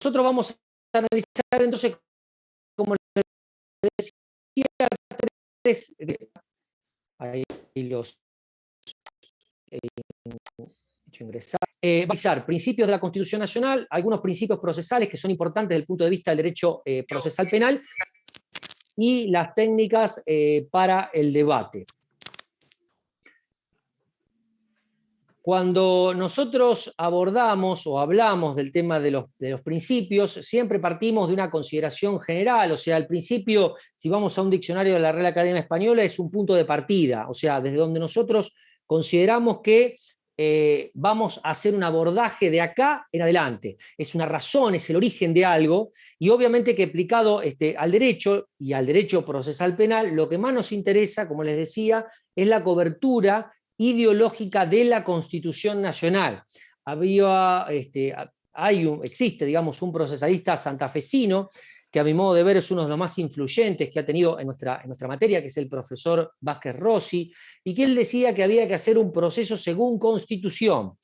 nosotros vamos a analizar entonces, como les decía, tres, ahí los he hecho ingresar. Va a analizar principios de la Constitución Nacional, algunos principios procesales que son importantes desde el punto de vista del derecho procesal penal, y las técnicas para el debate. Cuando nosotros abordamos o hablamos del tema de los principios, siempre partimos de una consideración general, o sea, el principio, si vamos a un diccionario de la Real Academia Española, es un punto de partida, o sea, desde donde nosotros consideramos que vamos a hacer un abordaje de acá en adelante. Es una razón, es el origen de algo, y obviamente que aplicado al derecho y al derecho procesal penal, lo que más nos interesa, como les decía, es la cobertura ideológica de la Constitución Nacional. Existe, digamos, un procesalista santafesino que a mi modo de ver es uno de los más influyentes que ha tenido en nuestra materia, que es el profesor Vázquez Rossi, y que él decía que había que hacer un proceso según Constitución.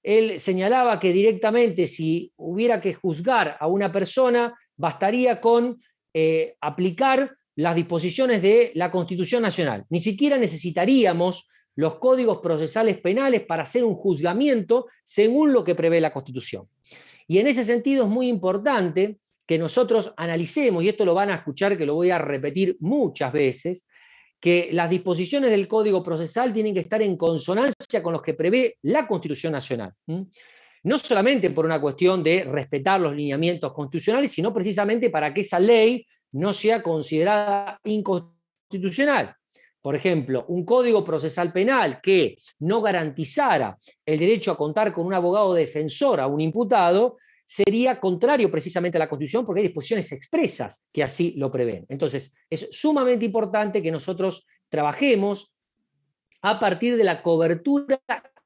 Él señalaba que directamente, si hubiera que juzgar a una persona, bastaría con aplicar las disposiciones de la Constitución Nacional. Ni siquiera necesitaríamos los códigos procesales penales para hacer un juzgamiento según lo que prevé la Constitución. Y en ese sentido es muy importante que nosotros analicemos, y esto lo van a escuchar que lo voy a repetir muchas veces, que las disposiciones del Código Procesal tienen que estar en consonancia con los que prevé la Constitución Nacional. No solamente por una cuestión de respetar los lineamientos constitucionales, sino precisamente para que esa ley no sea considerada inconstitucional. Por ejemplo, un código procesal penal que no garantizara el derecho a contar con un abogado defensor a un imputado sería contrario precisamente a la Constitución, porque hay disposiciones expresas que así lo prevén. Entonces, es sumamente importante que nosotros trabajemos a partir de la cobertura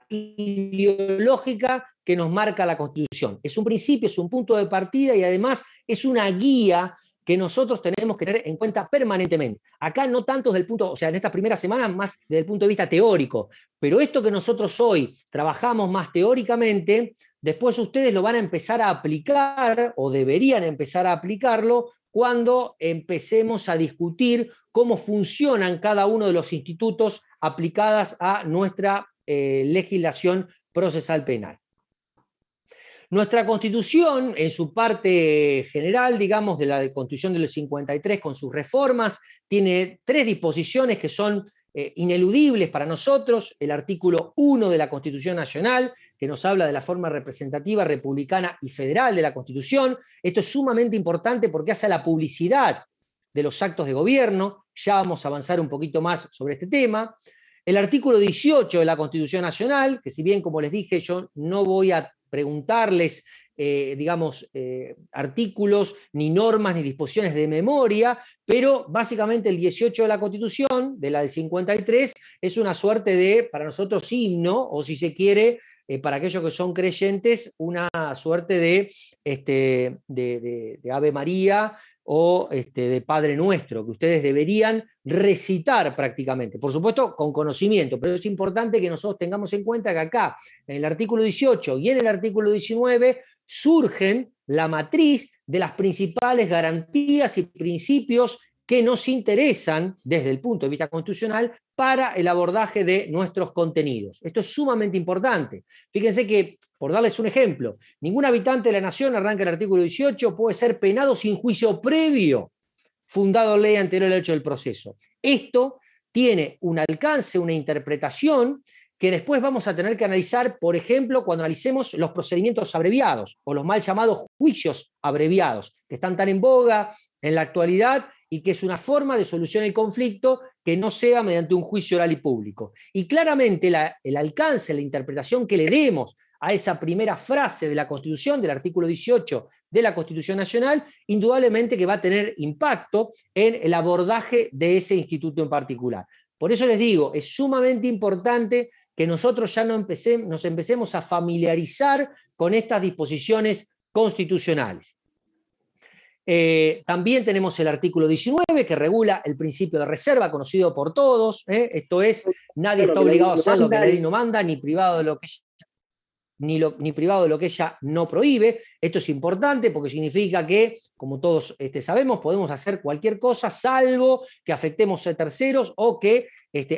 ideológica que nos marca la Constitución. Es un principio, es un punto de partida y además es una guía que nosotros tenemos que tener en cuenta permanentemente. Acá no tanto desde el punto, o sea, en estas primeras semanas más desde el punto de vista teórico, pero esto que nosotros hoy trabajamos más teóricamente, después ustedes lo van a empezar a aplicar, o deberían empezar a aplicarlo, cuando empecemos a discutir cómo funcionan cada uno de los institutos aplicadas a nuestra legislación procesal penal. Nuestra Constitución, en su parte general, digamos, de la Constitución del 53 con sus reformas, tiene tres disposiciones que son ineludibles para nosotros. El artículo 1 de la Constitución Nacional, que nos habla de la forma representativa, republicana y federal de la Constitución. Esto es sumamente importante porque hace la publicidad de los actos de gobierno. Ya vamos a avanzar un poquito más sobre este tema. El artículo 18 de la Constitución Nacional, que si bien, como les dije, yo no voy a preguntarles, artículos, ni normas, ni disposiciones de memoria, pero básicamente el 18 de la Constitución, de la del 53, es una suerte de, para nosotros, himno, o si se quiere, para aquellos que son creyentes, una suerte de Ave María, o de Padre Nuestro, que ustedes deberían recitar prácticamente, por supuesto con conocimiento, pero es importante que nosotros tengamos en cuenta que acá, en el artículo 18 y en el artículo 19, surgen la matriz de las principales garantías y principios que nos interesan desde el punto de vista constitucional para el abordaje de nuestros contenidos. Esto es sumamente importante. Fíjense que, por darles un ejemplo, ningún habitante de la nación, arranca el artículo 18, puede ser penado sin juicio previo, fundado en ley anterior al hecho del proceso. Esto tiene un alcance, una interpretación que después vamos a tener que analizar, por ejemplo, cuando analicemos los procedimientos abreviados o los mal llamados juicios abreviados, que están tan en boga en la actualidad y que es una forma de solución del conflicto que no sea mediante un juicio oral y público. Y claramente el alcance, la interpretación que le demos a esa primera frase de la Constitución, del artículo 18 de la Constitución Nacional, indudablemente que va a tener impacto en el abordaje de ese instituto en particular. Por eso les digo, es sumamente importante que nosotros ya nos empecemos a familiarizar con estas disposiciones constitucionales. También tenemos el artículo 19 que regula el principio de reserva, conocido por todos. Esto es, nadie está obligado a hacer lo que la ley no manda, ni privado de lo que ni privado de lo que ella no prohíbe. Esto es importante porque significa que, como todos sabemos, podemos hacer cualquier cosa salvo que afectemos a terceros o que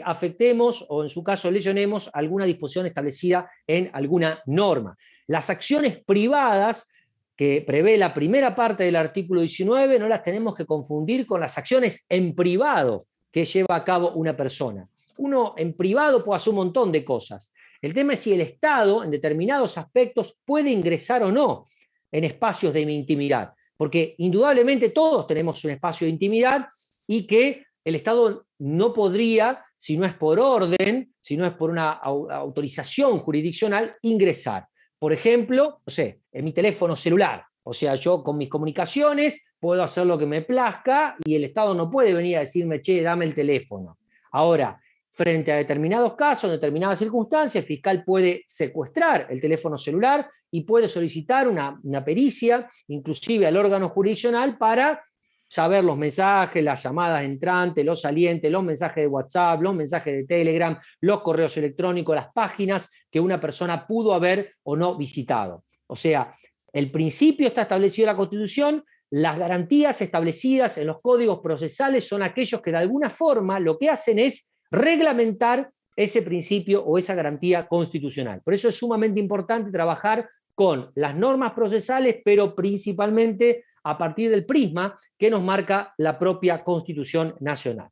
afectemos o en su caso lesionemos alguna disposición establecida en alguna norma. Las acciones privadas que prevé la primera parte del artículo 19 no las tenemos que confundir con las acciones en privado que lleva a cabo una persona. Uno en privado puede hacer un montón de cosas. El tema es si el Estado, en determinados aspectos, puede ingresar o no en espacios de intimidad. Porque indudablemente todos tenemos un espacio de intimidad y que el Estado no podría, si no es por orden, si no es por una autorización jurisdiccional, ingresar. Por ejemplo, no sé, en mi teléfono celular. O sea, yo con mis comunicaciones puedo hacer lo que me plazca y el Estado no puede venir a decirme, che, dame el teléfono. Ahora, frente a determinados casos, en determinadas circunstancias, el fiscal puede secuestrar el teléfono celular y puede solicitar una pericia, inclusive al órgano jurisdiccional, para saber los mensajes, las llamadas entrantes, los salientes, los mensajes de WhatsApp, los mensajes de Telegram, los correos electrónicos, las páginas que una persona pudo haber o no visitado. O sea, el principio está establecido en la Constitución, las garantías establecidas en los códigos procesales son aquellos que de alguna forma lo que hacen es reglamentar ese principio o esa garantía constitucional. Por eso es sumamente importante trabajar con las normas procesales, pero principalmente a partir del prisma que nos marca la propia Constitución Nacional.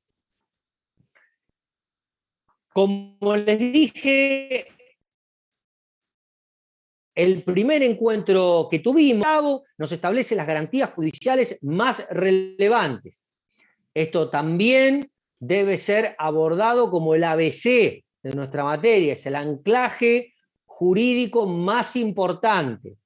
Como les dije, el primer encuentro que tuvimos nos establece las garantías judiciales más relevantes. Esto también debe ser abordado como el ABC de nuestra materia, es el anclaje jurídico más importante.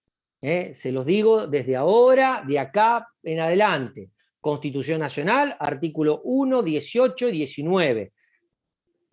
Se los digo desde ahora, de acá en adelante. Constitución Nacional, artículo 1, 18 y 19.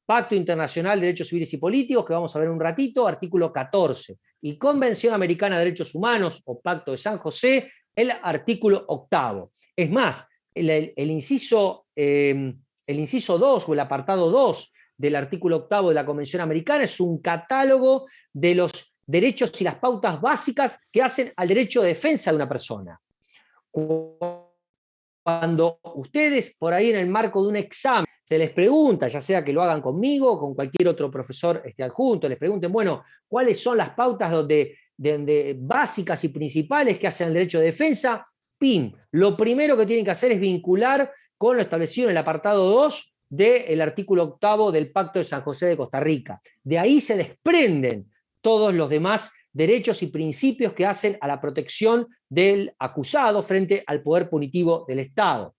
Pacto Internacional de Derechos Civiles y Políticos, que vamos a ver un ratito, artículo 14. Y Convención Americana de Derechos Humanos, o Pacto de San José, el artículo 8. Es más, el inciso 2 o el apartado 2 del artículo 8 de la Convención Americana es un catálogo de los derechos y las pautas básicas que hacen al derecho de defensa de una persona. Cuando ustedes, por ahí en el marco de un examen, se les pregunta, ya sea que lo hagan conmigo o con cualquier otro profesor adjunto, les pregunten, bueno, ¿cuáles son las pautas básicas y principales que hacen el derecho de defensa? ¡Pim! Lo primero que tienen que hacer es vincular con lo establecido en el apartado 2 del artículo 8 del Pacto de San José de Costa Rica. De ahí se desprenden todos los demás derechos y principios que hacen a la protección del acusado frente al poder punitivo del Estado.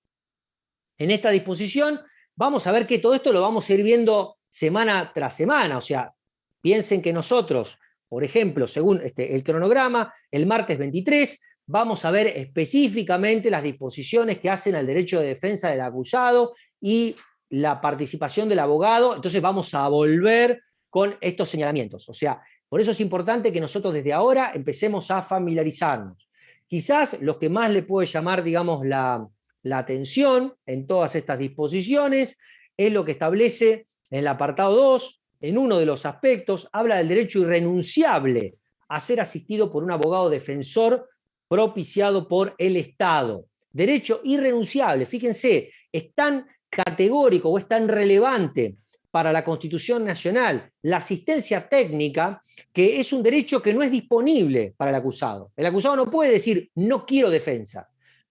En esta disposición vamos a ver que todo esto lo vamos a ir viendo semana tras semana, o sea, piensen que nosotros, por ejemplo, según el cronograma, el martes 23 vamos a ver específicamente las disposiciones que hacen al derecho de defensa del acusado y la participación del abogado, entonces vamos a volver con estos señalamientos, o sea, por eso es importante que nosotros desde ahora empecemos a familiarizarnos. Quizás lo que más le puede llamar, digamos, la atención en todas estas disposiciones es lo que establece en el apartado 2, en uno de los aspectos, habla del derecho irrenunciable a ser asistido por un abogado defensor propiciado por el Estado. Derecho irrenunciable, fíjense, es tan categórico o es tan relevante para la Constitución Nacional la asistencia técnica, que es un derecho que no es disponible para el acusado. El acusado no puede decir, no quiero defensa.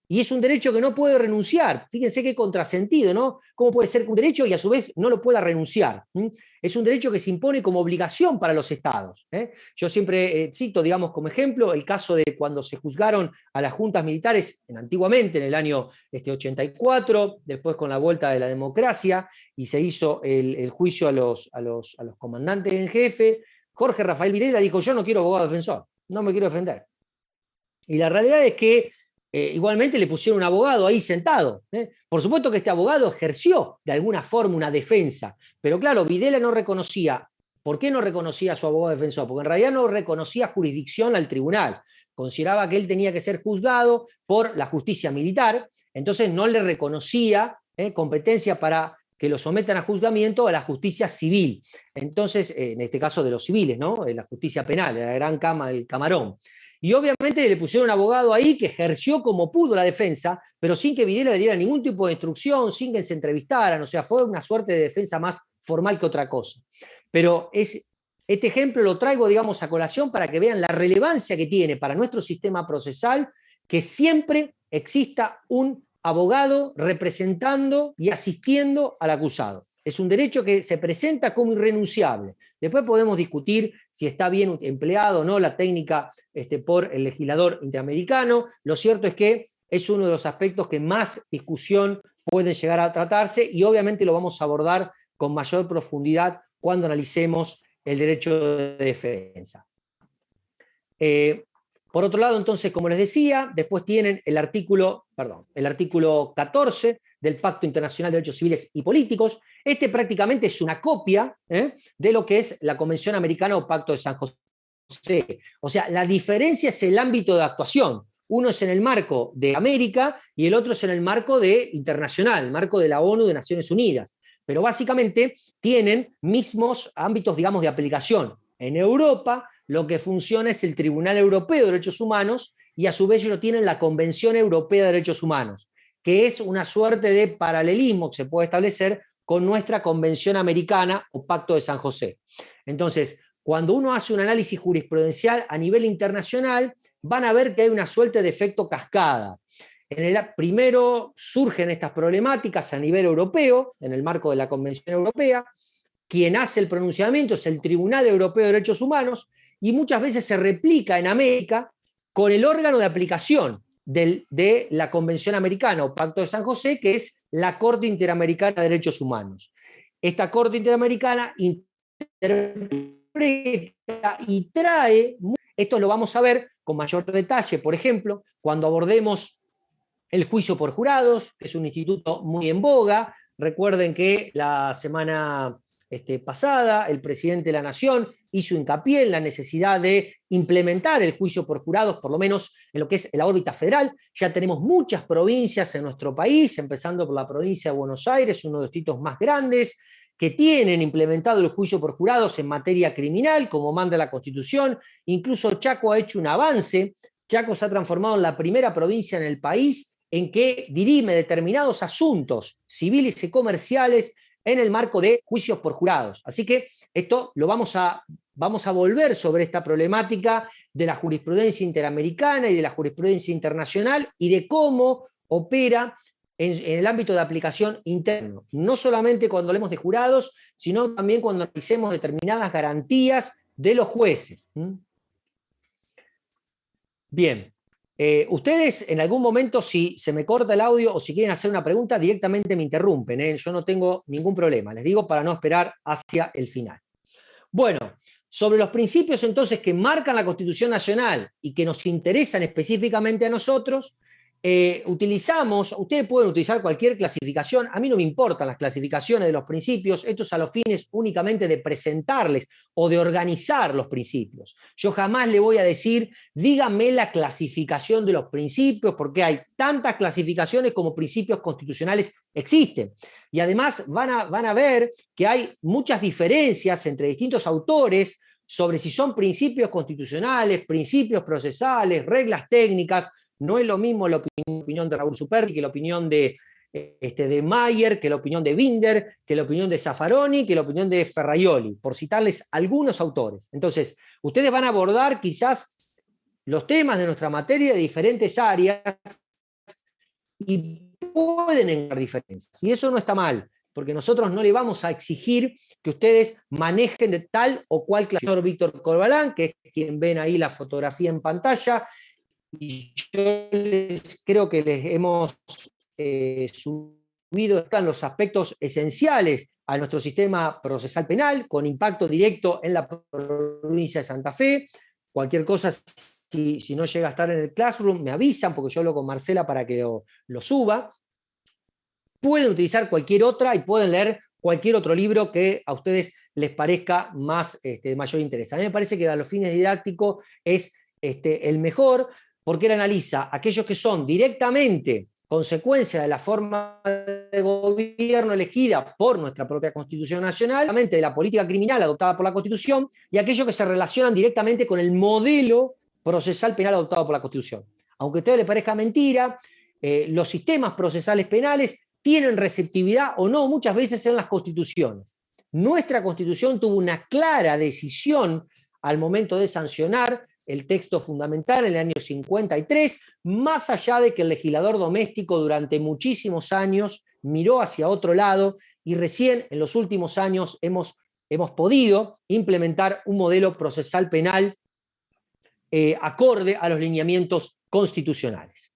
Y es un derecho que no puede renunciar. Fíjense qué contrasentido, ¿no? ¿Cómo puede ser un derecho y a su vez no lo pueda renunciar? Es un derecho que se impone como obligación para los estados. Yo siempre cito, digamos, como ejemplo, el caso de cuando se juzgaron a las juntas militares antiguamente, en el año 84, después con la vuelta de la democracia, y se hizo el juicio a los comandantes en jefe. Jorge Rafael Videla dijo, yo no quiero abogado defensor, no me quiero defender. Y la realidad es que igualmente le pusieron un abogado ahí sentado. Por supuesto que este abogado ejerció de alguna forma una defensa, pero claro, Videla no reconocía. ¿Por qué no reconocía a su abogado defensor? Porque en realidad no reconocía jurisdicción al tribunal. Consideraba que él tenía que ser juzgado por la justicia militar, entonces no le reconocía competencia para que lo sometan a juzgamiento a la justicia civil. Entonces, en este caso de los civiles, ¿no? La justicia penal, la gran cama, el camarón. Y obviamente le pusieron un abogado ahí que ejerció como pudo la defensa, pero sin que Videla le diera ningún tipo de instrucción, sin que se entrevistaran, o sea, fue una suerte de defensa más formal que otra cosa. Pero este ejemplo lo traigo, digamos, a colación para que vean la relevancia que tiene para nuestro sistema procesal que siempre exista un abogado representando y asistiendo al acusado. Es un derecho que se presenta como irrenunciable. Después podemos discutir si está bien empleado o no la técnica por el legislador interamericano. Lo cierto es que es uno de los aspectos que más discusión pueden llegar a tratarse y obviamente lo vamos a abordar con mayor profundidad cuando analicemos el derecho de defensa. Por otro lado, entonces, como les decía, después tienen el artículo 14 del Pacto Internacional de Derechos Civiles y Políticos. Este prácticamente es una copia de lo que es la Convención Americana o Pacto de San José. O sea, la diferencia es el ámbito de actuación. Uno es en el marco de América y el otro es en el marco internacional, el marco de la ONU de Naciones Unidas. Pero básicamente tienen mismos ámbitos, digamos, de aplicación. En Europa lo que funciona es el Tribunal Europeo de Derechos Humanos y a su vez ellos tienen la Convención Europea de Derechos Humanos, que es una suerte de paralelismo que se puede establecer con nuestra Convención Americana o Pacto de San José. Entonces, cuando uno hace un análisis jurisprudencial a nivel internacional, van a ver que hay una suerte de efecto cascada. Primero surgen estas problemáticas a nivel europeo, en el marco de la Convención Europea. Quien hace el pronunciamiento es el Tribunal Europeo de Derechos Humanos y muchas veces se replica en América con el órgano de aplicación de la Convención Americana o Pacto de San José, que es la Corte Interamericana de Derechos Humanos. Esta Corte Interamericana interpreta y trae, esto lo vamos a ver con mayor detalle, por ejemplo, cuando abordemos el juicio por jurados, que es un instituto muy en boga. Recuerden que la semana pasada el presidente de la Nación hizo hincapié en la necesidad de implementar el juicio por jurados, por lo menos en lo que es la órbita federal. Ya tenemos muchas provincias en nuestro país, empezando por la provincia de Buenos Aires, uno de los distritos más grandes, que tienen implementado el juicio por jurados en materia criminal, como manda la Constitución. Incluso Chaco ha hecho un avance. Chaco se ha transformado en la primera provincia en el país en que dirime determinados asuntos civiles y comerciales en el marco de juicios por jurados. Así que esto lo vamos a volver sobre esta problemática de la jurisprudencia interamericana y de la jurisprudencia internacional y de cómo opera en el ámbito de aplicación interno. No solamente cuando hablemos de jurados, sino también cuando analicemos determinadas garantías de los jueces. Bien. Ustedes en algún momento, si se me corta el audio o si quieren hacer una pregunta, directamente me interrumpen, yo no tengo ningún problema, les digo para no esperar hacia el final. Bueno, sobre los principios entonces que marcan la Constitución Nacional y que nos interesan específicamente a nosotros, ustedes pueden utilizar cualquier clasificación, a mí no me importan las clasificaciones de los principios, esto es a los fines únicamente de presentarles o de organizar los principios. Yo jamás le voy a decir, díganme la clasificación de los principios, porque hay tantas clasificaciones como principios constitucionales existen. Y además van a ver que hay muchas diferencias entre distintos autores sobre si son principios constitucionales, principios procesales, reglas técnicas. No es lo mismo la opinión de Raúl Superti que la opinión de Mayer, que la opinión de Binder, que la opinión de Zaffaroni, que la opinión de Ferraioli, por citarles algunos autores. Entonces, ustedes van a abordar quizás los temas de nuestra materia de diferentes áreas y pueden encontrar diferencias. Y eso no está mal, porque nosotros no le vamos a exigir que ustedes manejen de tal o cual clase. El señor Víctor Corbalán, que es quien ven ahí la fotografía en pantalla, y yo creo que les hemos subido, están los aspectos esenciales a nuestro sistema procesal penal, con impacto directo en la provincia de Santa Fe. Cualquier cosa, si no llega a estar en el Classroom, me avisan, porque yo hablo con Marcela para que lo suba. Pueden utilizar cualquier otra y pueden leer cualquier otro libro que a ustedes les parezca más, de mayor interés. A mí me parece que a los fines didácticos es el mejor, porque él analiza aquellos que son directamente consecuencia de la forma de gobierno elegida por nuestra propia Constitución Nacional, de la política criminal adoptada por la Constitución, y aquellos que se relacionan directamente con el modelo procesal penal adoptado por la Constitución. Aunque a ustedes les parezca mentira, los sistemas procesales penales tienen receptividad o no muchas veces en las constituciones. Nuestra Constitución tuvo una clara decisión al momento de sancionar el texto fundamental en el año 53, más allá de que el legislador doméstico durante muchísimos años miró hacia otro lado y recién en los últimos años hemos podido implementar un modelo procesal penal acorde a los lineamientos constitucionales.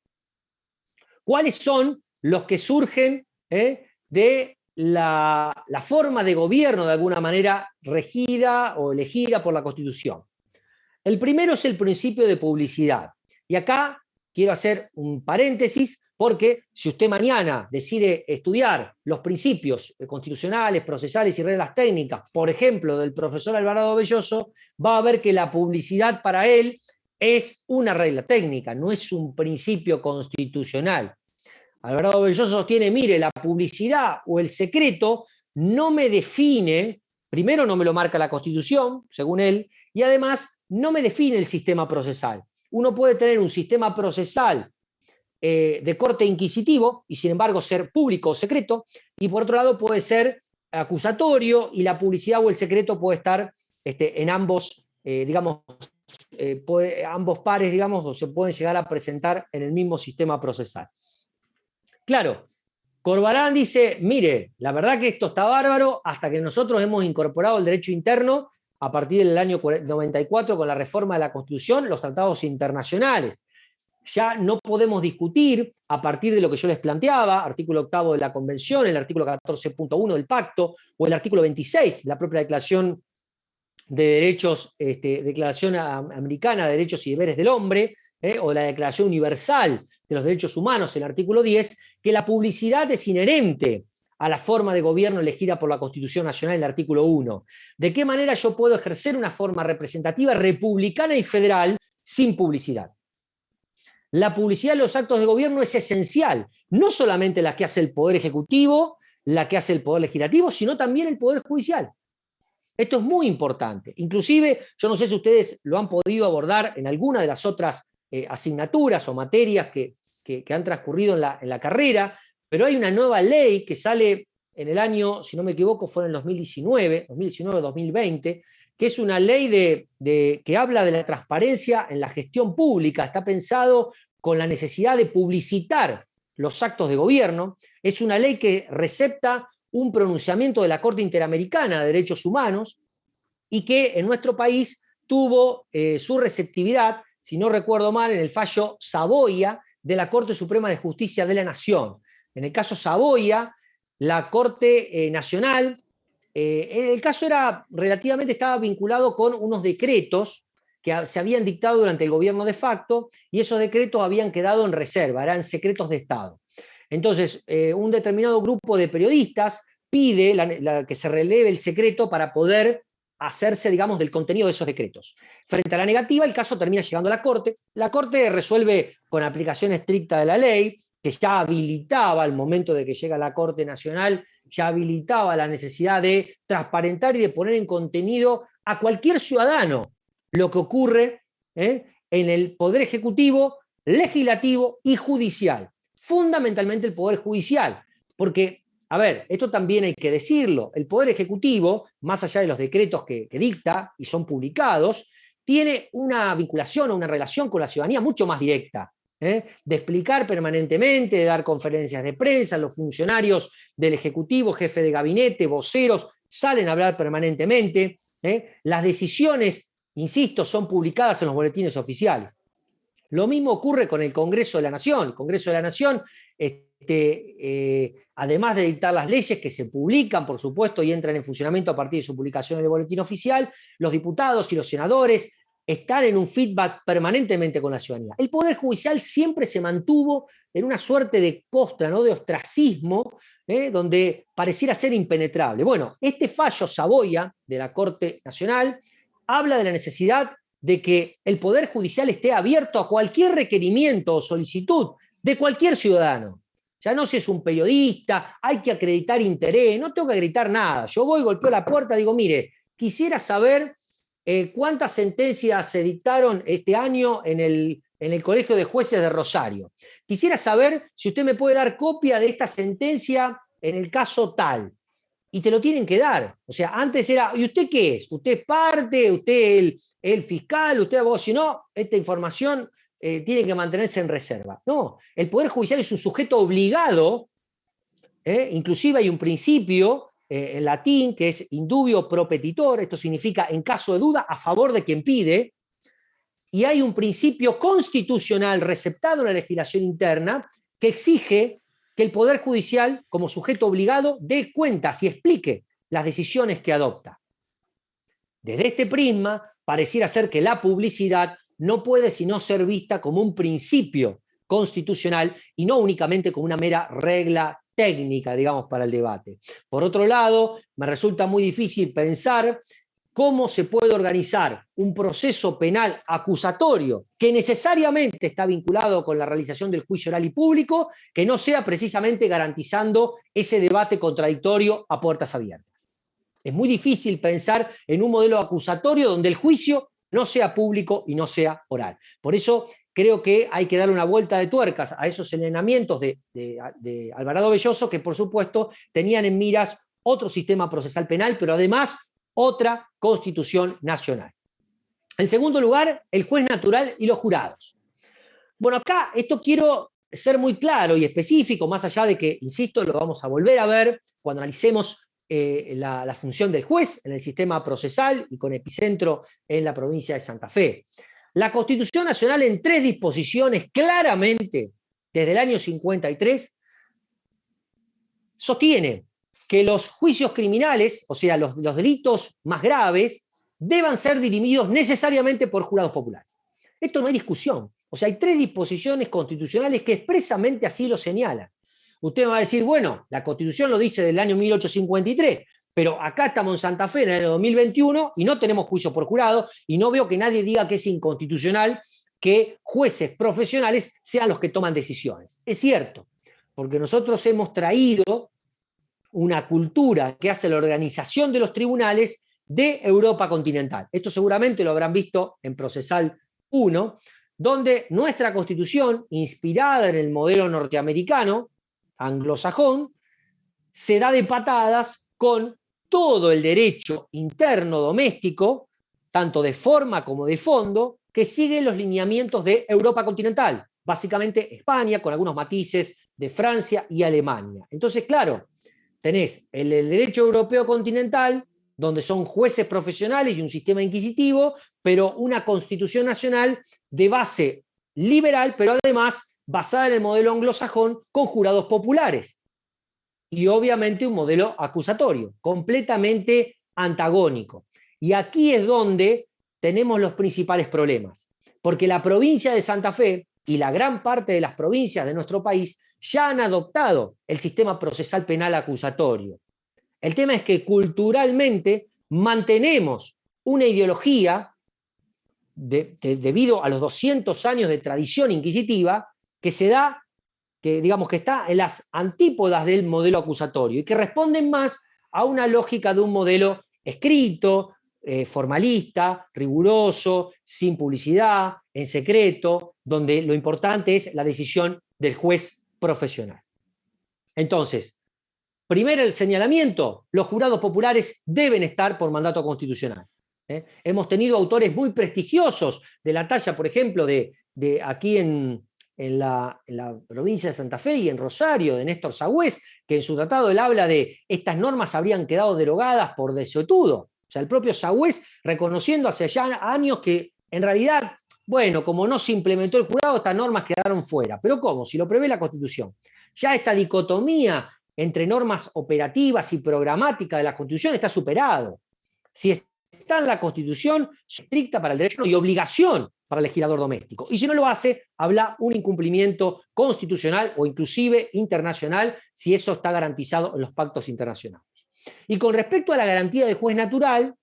¿Cuáles son los que surgen de la forma de gobierno de alguna manera regida o elegida por la Constitución? El primero es el principio de publicidad. Y acá quiero hacer un paréntesis porque si usted mañana decide estudiar los principios constitucionales, procesales y reglas técnicas, por ejemplo, del profesor Alvarado Belloso, va a ver que la publicidad para él es una regla técnica, no es un principio constitucional. Alvarado Belloso sostiene, mire, la publicidad o el secreto no me define, primero no me lo marca la Constitución, según él, y además no me define el sistema procesal. Uno puede tener un sistema procesal de corte inquisitivo y sin embargo ser público o secreto, y por otro lado puede ser acusatorio y la publicidad o el secreto puede estar en ambos, ambos pares, digamos, o se pueden llegar a presentar en el mismo sistema procesal. Claro, Corbalán dice, mire, la verdad que esto está bárbaro hasta que nosotros hemos incorporado el derecho interno a partir del año 94 con la reforma de la Constitución, los tratados internacionales. Ya no podemos discutir a partir de lo que yo les planteaba, artículo 8 de la Convención, el artículo 14.1 del Pacto, o el artículo 26, la propia Declaración de Derechos, Declaración Americana de Derechos y Deberes del Hombre, o la Declaración Universal de los Derechos Humanos, el artículo 10, que la publicidad es inherente a la forma de gobierno elegida por la Constitución Nacional, el artículo 1. ¿De qué manera yo puedo ejercer una forma representativa, republicana y federal sin publicidad? La publicidad de los actos de gobierno es esencial, no solamente la que hace el Poder Ejecutivo, la que hace el Poder Legislativo, sino también el Poder Judicial. Esto es muy importante. Inclusive, yo no sé si ustedes lo han podido abordar en alguna de las otras asignaturas o materias que han transcurrido en la carrera, pero hay una nueva ley que sale en el año, si no me equivoco, fue en el 2019-2020, que es una ley que habla de la transparencia en la gestión pública, está pensado con la necesidad de publicitar los actos de gobierno, es una ley que recepta un pronunciamiento de la Corte Interamericana de Derechos Humanos y que en nuestro país tuvo su receptividad, si no recuerdo mal, en el fallo Saboya de la Corte Suprema de Justicia de la Nación. En el caso Saboya, la Corte Nacional, el caso estaba vinculado con unos decretos que se habían dictado durante el gobierno de facto y esos decretos habían quedado en reserva, eran secretos de Estado. Entonces, un determinado grupo de periodistas pide que se releve el secreto para poder hacerse, digamos, del contenido de esos decretos. Frente a la negativa, el caso termina llegando a la Corte. La Corte resuelve con aplicación estricta de la ley, que ya habilitaba, al momento de que llega a la Corte Nacional, ya habilitaba la necesidad de transparentar y de poner en contenido a cualquier ciudadano lo que ocurre en el Poder Ejecutivo, Legislativo y Judicial. Fundamentalmente el Poder Judicial, porque, a ver, esto también hay que decirlo, el Poder Ejecutivo, más allá de los decretos que dicta y son publicados, tiene una vinculación o una relación con la ciudadanía mucho más directa, de explicar permanentemente, de dar conferencias de prensa, los funcionarios del Ejecutivo, jefe de gabinete, voceros, salen a hablar permanentemente, las decisiones, insisto, son publicadas en los boletines oficiales. Lo mismo ocurre con el Congreso de la Nación. El Congreso de la Nación, además de dictar las leyes que se publican, por supuesto, y entran en funcionamiento a partir de su publicación en el boletín oficial, los diputados y los senadores están en un feedback permanentemente con la ciudadanía. El Poder Judicial siempre se mantuvo en una suerte de costra, ¿no?, de ostracismo, donde pareciera ser impenetrable. Bueno, este fallo Saboya de la Corte Nacional habla de la necesidad de que el Poder Judicial esté abierto a cualquier requerimiento o solicitud de cualquier ciudadano. Ya no si es un periodista, hay que acreditar interés, no tengo que acreditar nada. Yo voy, golpeo la puerta, digo, mire, quisiera saber cuántas sentencias se dictaron este año en el Colegio de Jueces de Rosario. Quisiera saber si usted me puede dar copia de esta sentencia en el caso tal. Y te lo tienen que dar. O sea, antes era, ¿y usted qué es? ¿Usted es parte? ¿Usted es el fiscal? ¿Usted es abogado? Si no, esta información tiene que mantenerse en reserva. No, el Poder Judicial es un sujeto obligado, inclusive hay un principio en latín que es indubio pro petitor, esto significa en caso de duda a favor de quien pide, y hay un principio constitucional receptado en la legislación interna que exige que el Poder Judicial, como sujeto obligado, dé cuentas y explique las decisiones que adopta. Desde este prisma, pareciera ser que la publicidad no puede sino ser vista como un principio constitucional y no únicamente como una mera regla técnica, digamos, para el debate. Por otro lado, me resulta muy difícil pensar cómo se puede organizar un proceso penal acusatorio que necesariamente está vinculado con la realización del juicio oral y público, que no sea precisamente garantizando ese debate contradictorio a puertas abiertas. Es muy difícil pensar en un modelo acusatorio donde el juicio no sea público y no sea oral. Por eso creo que hay que darle una vuelta de tuercas a esos señalamientos de Alvarado Belloso, que por supuesto tenían en miras otro sistema procesal penal, pero además otra Constitución nacional. En segundo lugar, el juez natural y los jurados. Bueno, acá esto quiero ser muy claro y específico, más allá de que, insisto, lo vamos a volver a ver cuando analicemos la función del juez en el sistema procesal y con epicentro en la provincia de Santa Fe. La Constitución Nacional en 3 disposiciones claramente, desde el año 53, sostiene que los juicios criminales, o sea, los delitos más graves, deban ser dirimidos necesariamente por jurados populares. Esto no hay discusión. O sea, hay 3 disposiciones constitucionales que expresamente así lo señalan. Usted me va a decir, bueno, la Constitución lo dice del año 1853, pero acá estamos en Santa Fe en el año 2021 y no tenemos juicio por jurado y no veo que nadie diga que es inconstitucional que jueces profesionales sean los que toman decisiones. Es cierto, porque nosotros hemos traído una cultura que hace la organización de los tribunales de Europa continental. Esto seguramente lo habrán visto en Procesal 1, donde nuestra Constitución, inspirada en el modelo norteamericano, anglosajón, se da de patadas con todo el derecho interno doméstico, tanto de forma como de fondo, que sigue los lineamientos de Europa continental, básicamente España, con algunos matices de Francia y Alemania. Entonces, claro, tenés el derecho europeo continental, donde son jueces profesionales y un sistema inquisitivo, pero una constitución nacional de base liberal, pero además basada en el modelo anglosajón con jurados populares. Y obviamente un modelo acusatorio, completamente antagónico. Y aquí es donde tenemos los principales problemas, porque la provincia de Santa Fe y la gran parte de las provincias de nuestro país ya han adoptado el sistema procesal penal acusatorio. El tema es que culturalmente mantenemos una ideología debido a los 200 años de tradición inquisitiva que se da, que digamos que está en las antípodas del modelo acusatorio y que responden más a una lógica de un modelo escrito, formalista, riguroso, sin publicidad, en secreto, donde lo importante es la decisión del juez profesional. Entonces, primero el señalamiento, los jurados populares deben estar por mandato constitucional. Hemos tenido autores muy prestigiosos de la talla, por ejemplo, de aquí en la provincia de Santa Fe y en Rosario, de Néstor Sagüés, que en su tratado él habla de estas normas habrían quedado derogadas por desuetudo. O sea, el propio Sagüés reconociendo hace ya años que en realidad, bueno, como no se implementó el jurado, estas normas quedaron fuera. ¿Pero cómo? Si lo prevé la Constitución. Ya esta dicotomía entre normas operativas y programáticas de la Constitución está superado. Si está en la Constitución, es estricta para el derecho y obligación para el legislador doméstico. Y si no lo hace, habla un incumplimiento constitucional o inclusive internacional, si eso está garantizado en los pactos internacionales. Y con respecto a la garantía de juez natural,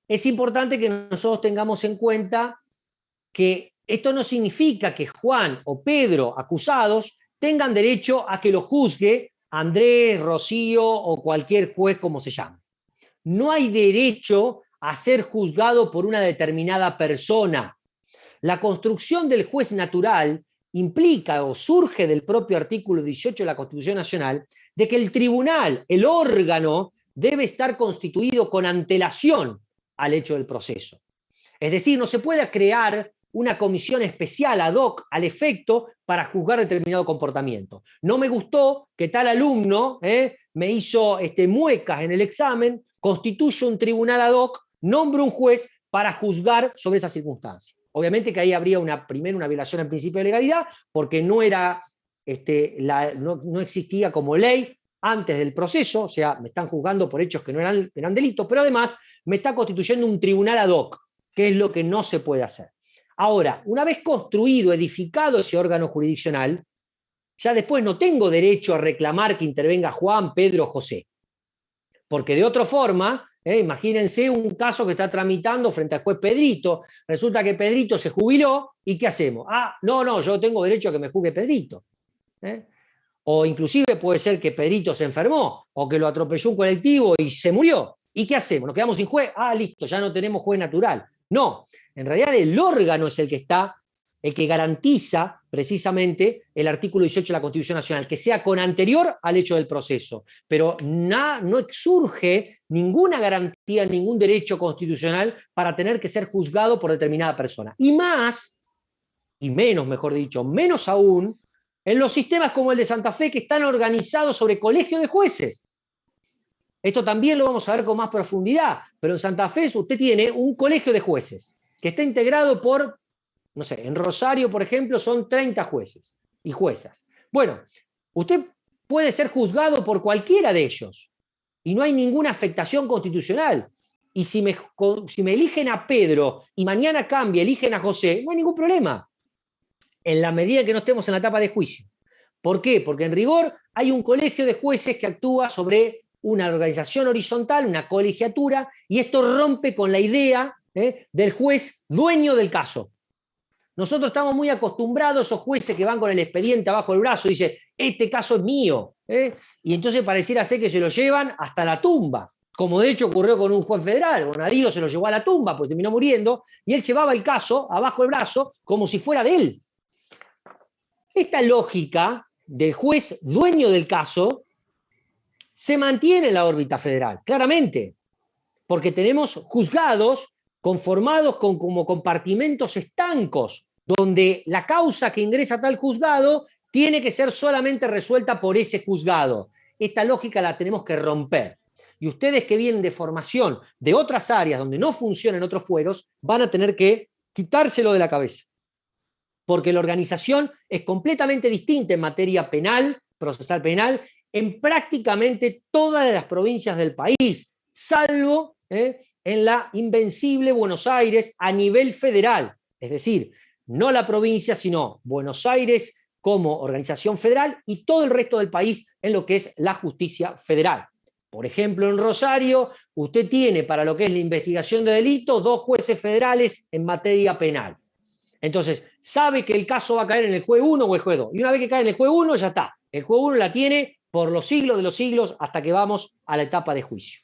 es importante que nosotros tengamos en cuenta que Esto no significa que Juan o Pedro, acusados, tengan derecho a que lo juzgue Andrés, Rocío o cualquier juez como se llame. No hay derecho a ser juzgado por una determinada persona. La construcción del juez natural implica o surge del propio artículo 18 de la Constitución Nacional de que el tribunal, el órgano, debe estar constituido con antelación al hecho del proceso. Es decir, no se puede crear una comisión especial ad hoc al efecto para juzgar determinado comportamiento. No me gustó que tal alumno me hizo muecas en el examen, constituyo un tribunal ad hoc, nombro un juez para juzgar sobre esa circunstancia. Obviamente que ahí habría primero una violación al principio de legalidad, porque no existía como ley antes del proceso, o sea, me están juzgando por hechos que no eran delitos, pero además me está constituyendo un tribunal ad hoc, que es lo que no se puede hacer. Ahora, una vez construido, edificado ese órgano jurisdiccional, ya después no tengo derecho a reclamar que intervenga Juan, Pedro, José. Porque de otra forma, imagínense un caso que está tramitando frente al juez Pedrito, resulta que Pedrito se jubiló, ¿y qué hacemos? No, yo tengo derecho a que me juzgue Pedrito. O inclusive puede ser que Pedrito se enfermó, o que lo atropelló un colectivo y se murió. ¿Y qué hacemos? ¿Nos quedamos sin juez? Listo, ya no tenemos juez natural. No, en realidad el órgano es el que garantiza precisamente el artículo 18 de la Constitución Nacional, que sea con anterior al hecho del proceso. Pero no surge ninguna garantía, ningún derecho constitucional para tener que ser juzgado por determinada persona. Y menos, mejor dicho, menos aún, en los sistemas como el de Santa Fe, que están organizados sobre colegio de jueces. Esto también lo vamos a ver con más profundidad, pero en Santa Fe usted tiene un colegio de jueces que está integrado por, no sé, en Rosario, por ejemplo, son 30 jueces y juezas. Bueno, usted puede ser juzgado por cualquiera de ellos y no hay ninguna afectación constitucional. Y si me eligen a Pedro y mañana cambia, eligen a José, no hay ningún problema, en la medida que no estemos en la etapa de juicio. ¿Por qué? Porque en rigor hay un colegio de jueces que actúa sobre una organización horizontal, una colegiatura, y esto rompe con la idea del juez dueño del caso. Nosotros estamos muy acostumbrados a esos jueces que van con el expediente abajo del brazo y dicen, este caso es mío, y entonces pareciera ser que se lo llevan hasta la tumba, como de hecho ocurrió con un juez federal. Bonadío se lo llevó a la tumba, pues terminó muriendo, y él llevaba el caso abajo del brazo como si fuera de él. Esta lógica del juez dueño del caso se mantiene en la órbita federal, claramente, porque tenemos juzgados conformados como compartimentos estancos, donde la causa que ingresa a tal juzgado tiene que ser solamente resuelta por ese juzgado. Esta lógica la tenemos que romper. Y ustedes que vienen de formación de otras áreas donde no funcionan otros fueros, van a tener que quitárselo de la cabeza. Porque la organización es completamente distinta en materia penal, procesal penal, en prácticamente todas las provincias del país, salvo en la invencible Buenos Aires a nivel federal. Es decir, no la provincia, sino Buenos Aires como organización federal y todo el resto del país en lo que es la justicia federal. Por ejemplo, en Rosario, usted tiene para lo que es la investigación de delitos 2 jueces federales en materia penal. Entonces, sabe que el caso va a caer en el juez 1 o el juez 2. Y una vez que cae en el juez 1, ya está. El juez 1 la tiene por los siglos de los siglos hasta que vamos a la etapa de juicio.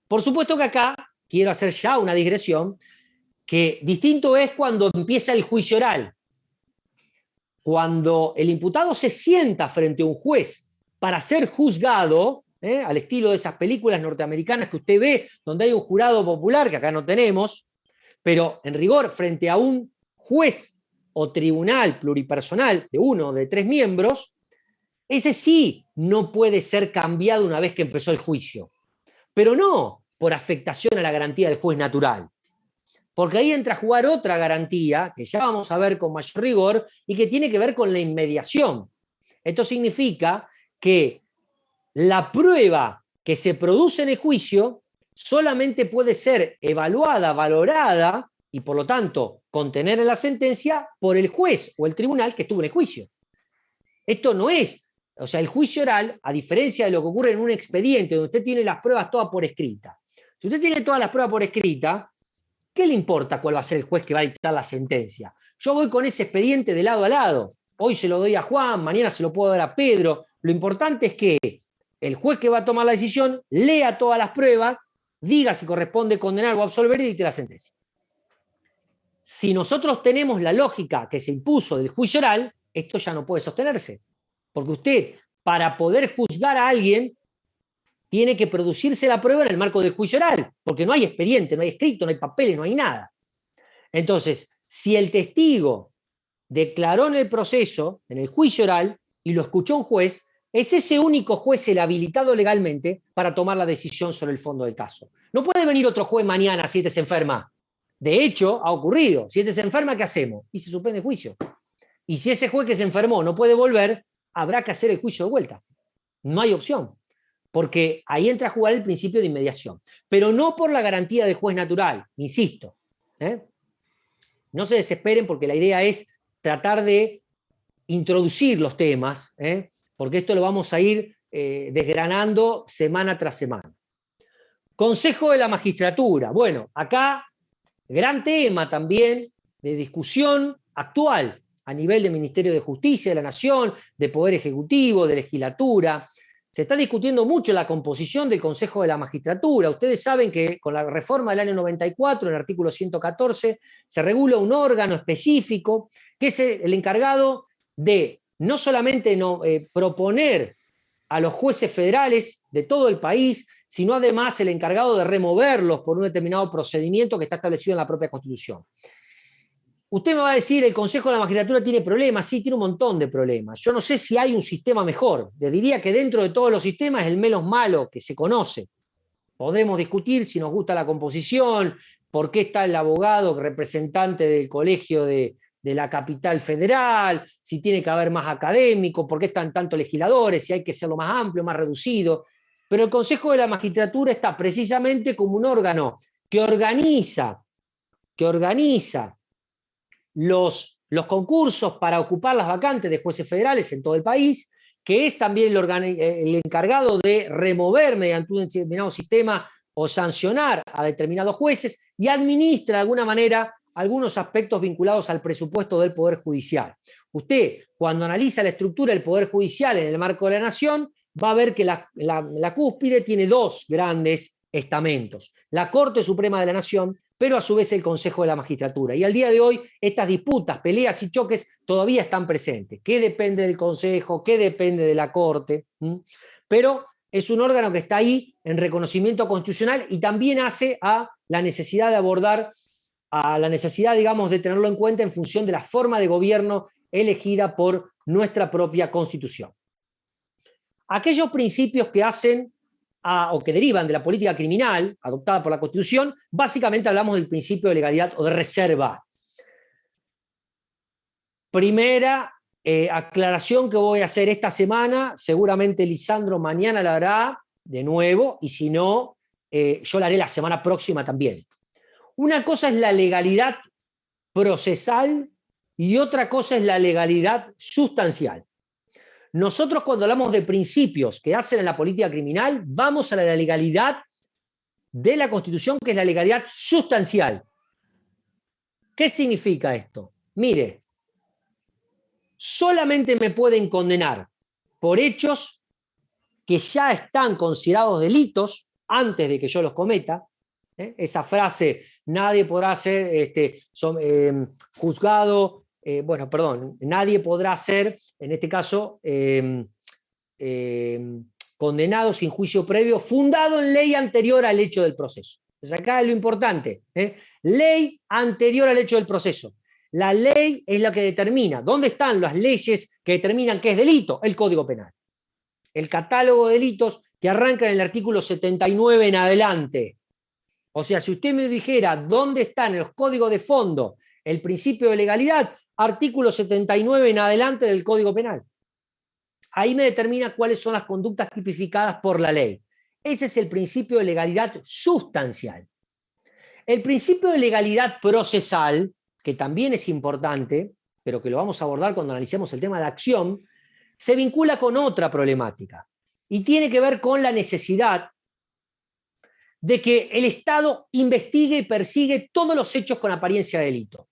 Por supuesto que acá quiero hacer ya una digresión, que distinto es cuando empieza el juicio oral. Cuando el imputado se sienta frente a un juez para ser juzgado, al estilo de esas películas norteamericanas que usted ve, donde hay un jurado popular, que acá no tenemos, pero en rigor, frente a un juez o tribunal pluripersonal de 1 o de 3 miembros, ese sí no puede ser cambiado una vez que empezó el juicio. Pero no por afectación a la garantía del juez natural. Porque ahí entra a jugar otra garantía, que ya vamos a ver con mayor rigor, y que tiene que ver con la inmediación. Esto significa que la prueba que se produce en el juicio solamente puede ser evaluada, valorada y por lo tanto contener en la sentencia por el juez o el tribunal que estuvo en el juicio. Esto no es, o sea, el juicio oral, a diferencia de lo que ocurre en un expediente donde usted tiene las pruebas todas por escrita. Si usted tiene todas las pruebas por escrita, ¿qué le importa cuál va a ser el juez que va a dictar la sentencia? Yo voy con ese expediente de lado a lado. Hoy se lo doy a Juan, mañana se lo puedo dar a Pedro. Lo importante es que el juez que va a tomar la decisión lea todas las pruebas, diga si corresponde condenar o absolver y dicte la sentencia. Si nosotros tenemos la lógica que se impuso del juicio oral, esto ya no puede sostenerse. Porque usted, para poder juzgar a alguien, tiene que producirse la prueba en el marco del juicio oral, porque no hay expediente, no hay escrito, no hay papeles, no hay nada. Entonces, si el testigo declaró en el proceso, en el juicio oral, y lo escuchó un juez, es ese único juez el habilitado legalmente para tomar la decisión sobre el fondo del caso. No puede venir otro juez mañana si este se enferma. De hecho, ha ocurrido. Si este se enferma, ¿qué hacemos? Y se suspende el juicio. Y si ese juez que se enfermó no puede volver, habrá que hacer el juicio de vuelta. No hay opción. Porque ahí entra a jugar el principio de inmediación. Pero no por la garantía de juez natural, insisto. No se desesperen porque la idea es tratar de introducir los temas, porque esto lo vamos a ir desgranando semana tras semana. Consejo de la Magistratura. Bueno, acá gran tema también de discusión actual a nivel del Ministerio de Justicia de la Nación, de Poder Ejecutivo, de Legislatura. Se está discutiendo mucho la composición del Consejo de la Magistratura. Ustedes saben que con la reforma del año 94, en el artículo 114, se regula un órgano específico que es el encargado de no solamente proponer a los jueces federales de todo el país, sino además el encargado de removerlos por un determinado procedimiento que está establecido en la propia Constitución. Usted me va a decir, el Consejo de la Magistratura tiene problemas. Sí, tiene un montón de problemas. Yo no sé si hay un sistema mejor. Les diría que dentro de todos los sistemas es el menos malo que se conoce. Podemos discutir si nos gusta la composición, por qué está el abogado representante del colegio de la capital federal, si tiene que haber más académicos, por qué están tantos legisladores, si hay que hacerlo más amplio, más reducido. Pero el Consejo de la Magistratura está precisamente como un órgano que organiza los concursos para ocupar las vacantes de jueces federales en todo el país, que es también el encargado de remover mediante un determinado sistema o sancionar a determinados jueces y administra de alguna manera algunos aspectos vinculados al presupuesto del Poder Judicial. Usted, cuando analiza la estructura del Poder Judicial en el marco de la Nación, va a ver que la cúspide tiene dos grandes estamentos: la Corte Suprema de la Nación, pero a su vez el Consejo de la Magistratura. Y al día de hoy estas disputas, peleas y choques todavía están presentes. ¿Qué depende del Consejo? ¿Qué depende de la Corte? Pero es un órgano que está ahí en reconocimiento constitucional y también hace a la necesidad de abordar, a la necesidad, digamos, de tenerlo en cuenta en función de la forma de gobierno elegida por nuestra propia Constitución. Aquellos principios que hacen o que derivan de la política criminal adoptada por la Constitución, básicamente hablamos del principio de legalidad o de reserva. Primera aclaración que voy a hacer esta semana, seguramente Lisandro mañana la hará de nuevo, y si no, yo la haré la semana próxima también. Una cosa es la legalidad procesal y otra cosa es la legalidad sustancial. Nosotros, cuando hablamos de principios que hacen en la política criminal, vamos a la legalidad de la Constitución, que es la legalidad sustancial. ¿Qué significa esto? Mire, solamente me pueden condenar por hechos que ya están considerados delitos antes de que yo los cometa. Esa frase, nadie podrá ser juzgado, nadie podrá ser, en este caso, condenado sin juicio previo, fundado en ley anterior al hecho del proceso. Entonces acá es lo importante, ley anterior al hecho del proceso. La ley es la que determina. ¿Dónde están las leyes que determinan qué es delito? El Código Penal. El catálogo de delitos que arranca en el artículo 79 en adelante. O sea, si usted me dijera dónde está en los códigos de fondo el principio de legalidad, artículo 79 en adelante del Código Penal. Ahí me determina cuáles son las conductas tipificadas por la ley. Ese es el principio de legalidad sustancial. El principio de legalidad procesal, que también es importante, pero que lo vamos a abordar cuando analicemos el tema de la acción, se vincula con otra problemática y tiene que ver con la necesidad de que el Estado investigue y persigue todos los hechos con apariencia de delito.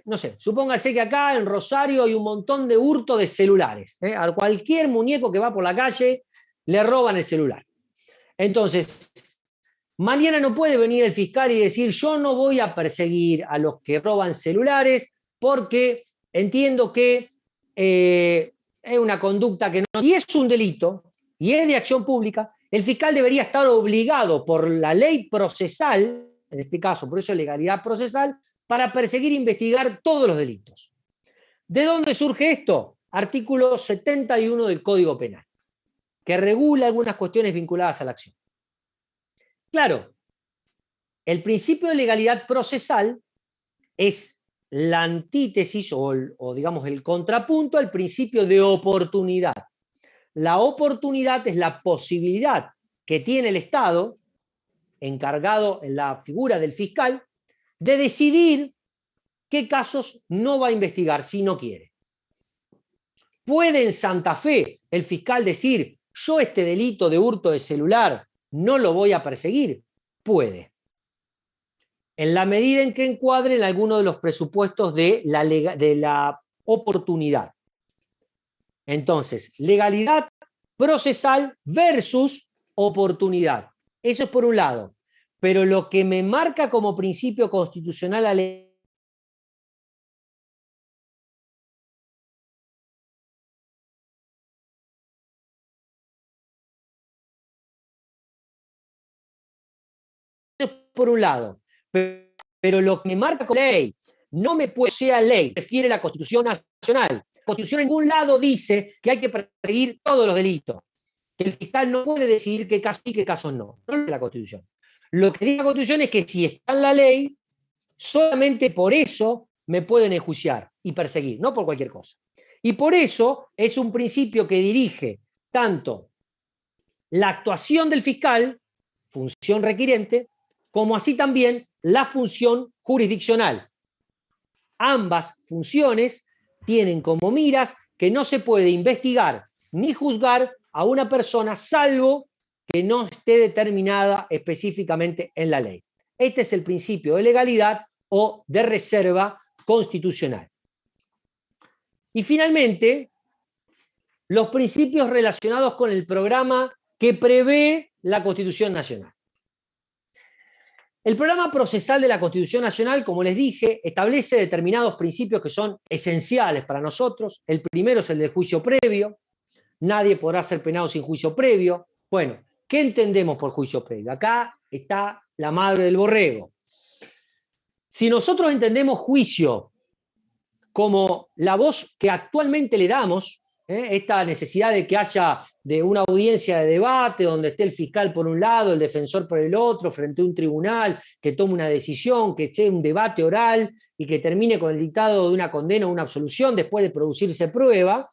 No sé, supóngase que acá en Rosario hay un montón de hurto de celulares. A cualquier muñeco que va por la calle le roban el celular. Entonces, mañana no puede venir el fiscal y decir: yo no voy a perseguir a los que roban celulares porque entiendo que es una conducta que no... Si es un delito y es de acción pública, el fiscal debería estar obligado por la ley procesal, en este caso, por eso legalidad procesal, para perseguir e investigar todos los delitos. ¿De dónde surge esto? Artículo 71 del Código Penal, que regula algunas cuestiones vinculadas a la acción. Claro, el principio de legalidad procesal es la antítesis o digamos el contrapunto al principio de oportunidad. La oportunidad es la posibilidad que tiene el Estado, encargado en la figura del fiscal, de decidir qué casos no va a investigar si no quiere. ¿Puede en Santa Fe el fiscal decir: yo este delito de hurto de celular no lo voy a perseguir? Puede, en la medida en que encuadre en alguno de los presupuestos de la oportunidad. Entonces, legalidad procesal versus oportunidad. Eso es por un lado. Pero lo que me marca como principio constitucional la ley por un lado, pero lo que me marca como ley no me puede ser ley, refiere la Constitución Nacional. La Constitución en ningún lado dice que hay que perseguir todos los delitos, que el fiscal no puede decidir qué casos sí y qué casos no. No es la Constitución. Lo que dice la Constitución es que si está en la ley, solamente por eso me pueden enjuiciar y perseguir, no por cualquier cosa. Y por eso es un principio que dirige tanto la actuación del fiscal, función requiriente, como así también la función jurisdiccional. Ambas funciones tienen como miras que no se puede investigar ni juzgar a una persona salvo que no esté determinada específicamente en la ley. Este es el principio de legalidad o de reserva constitucional. Y finalmente, los principios relacionados con el programa que prevé la Constitución Nacional. El programa procesal de la Constitución Nacional, como les dije, establece determinados principios que son esenciales para nosotros. El primero es el del juicio previo. Nadie podrá ser penado sin juicio previo. Bueno, ¿qué entendemos por juicio previo? Acá está la madre del borrego. Si nosotros entendemos juicio como la voz que actualmente le damos, esta necesidad de que haya de una audiencia de debate donde esté el fiscal por un lado, el defensor por el otro, frente a un tribunal, que tome una decisión, que esté un debate oral y que termine con el dictado de una condena o una absolución después de producirse prueba,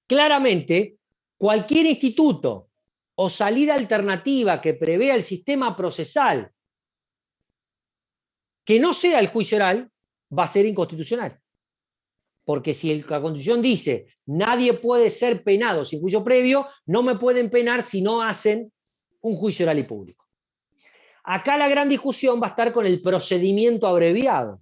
claramente cualquier instituto o salida alternativa que prevea el sistema procesal que no sea el juicio oral va a ser inconstitucional. Porque si la Constitución dice nadie puede ser penado sin juicio previo, no me pueden penar si no hacen un juicio oral y público. Acá la gran discusión va a estar con el procedimiento abreviado,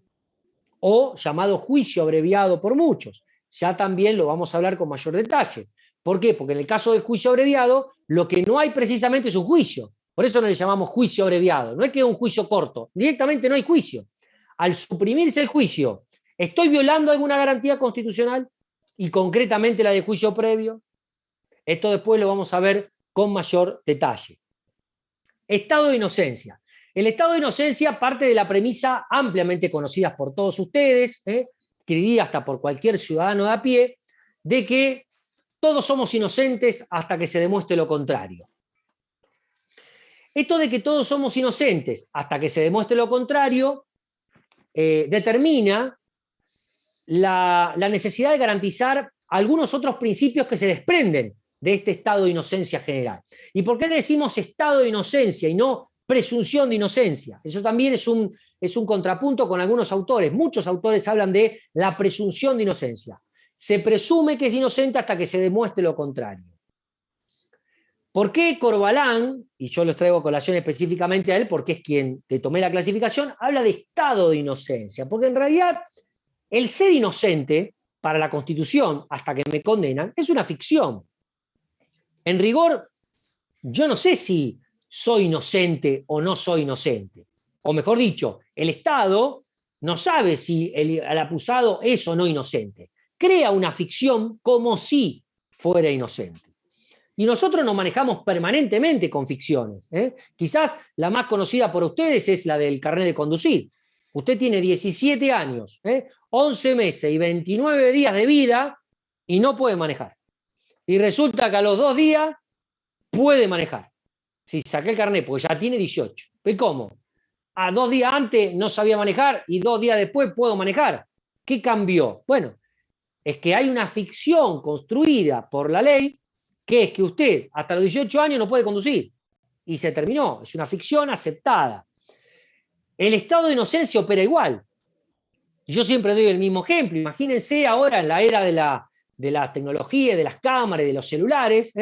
o llamado juicio abreviado por muchos. Ya también lo vamos a hablar con mayor detalle. ¿Por qué? Porque en el caso del juicio abreviado, lo que no hay precisamente es un juicio. Por eso no le llamamos juicio abreviado. No es que es un juicio corto, directamente no hay juicio. Al suprimirse el juicio, ¿estoy violando alguna garantía constitucional? Y concretamente la de juicio previo. Esto después lo vamos a ver con mayor detalle. Estado de inocencia. El estado de inocencia parte de la premisa ampliamente conocida por todos ustedes, escribida hasta por cualquier ciudadano de a pie, de que todos somos inocentes hasta que se demuestre lo contrario. Esto de que todos somos inocentes hasta que se demuestre lo contrario determina la necesidad de garantizar algunos otros principios que se desprenden de este estado de inocencia general. ¿Y por qué decimos estado de inocencia y no presunción de inocencia? Eso también es un contrapunto con algunos autores. Muchos autores hablan de la presunción de inocencia. Se presume que es inocente hasta que se demuestre lo contrario. ¿Por qué Corbalán, y yo los traigo a colación específicamente a él, porque es quien te tomé la clasificación, habla de estado de inocencia? Porque en realidad el ser inocente, para la Constitución, hasta que me condenan, es una ficción. En rigor, yo no sé si soy inocente o no soy inocente. O mejor dicho, el Estado no sabe si el acusado es o no inocente. Crea una ficción como si fuera inocente. Y nosotros nos manejamos permanentemente con ficciones. Quizás la más conocida por ustedes es la del carnet de conducir. Usted tiene 17 años, 11 meses y 29 días de vida y no puede manejar. Y resulta que a los 2 días puede manejar. Si saqué el carnet, porque ya tiene 18. ¿Y cómo? A 2 días antes no sabía manejar y 2 días después puedo manejar. ¿Qué cambió? Bueno, es que hay una ficción construida por la ley, que es que usted hasta los 18 años no puede conducir. Y se terminó. Es una ficción aceptada. El estado de inocencia opera igual. Yo siempre doy el mismo ejemplo. Imagínense ahora en la era de la tecnología, de las cámaras, de los celulares,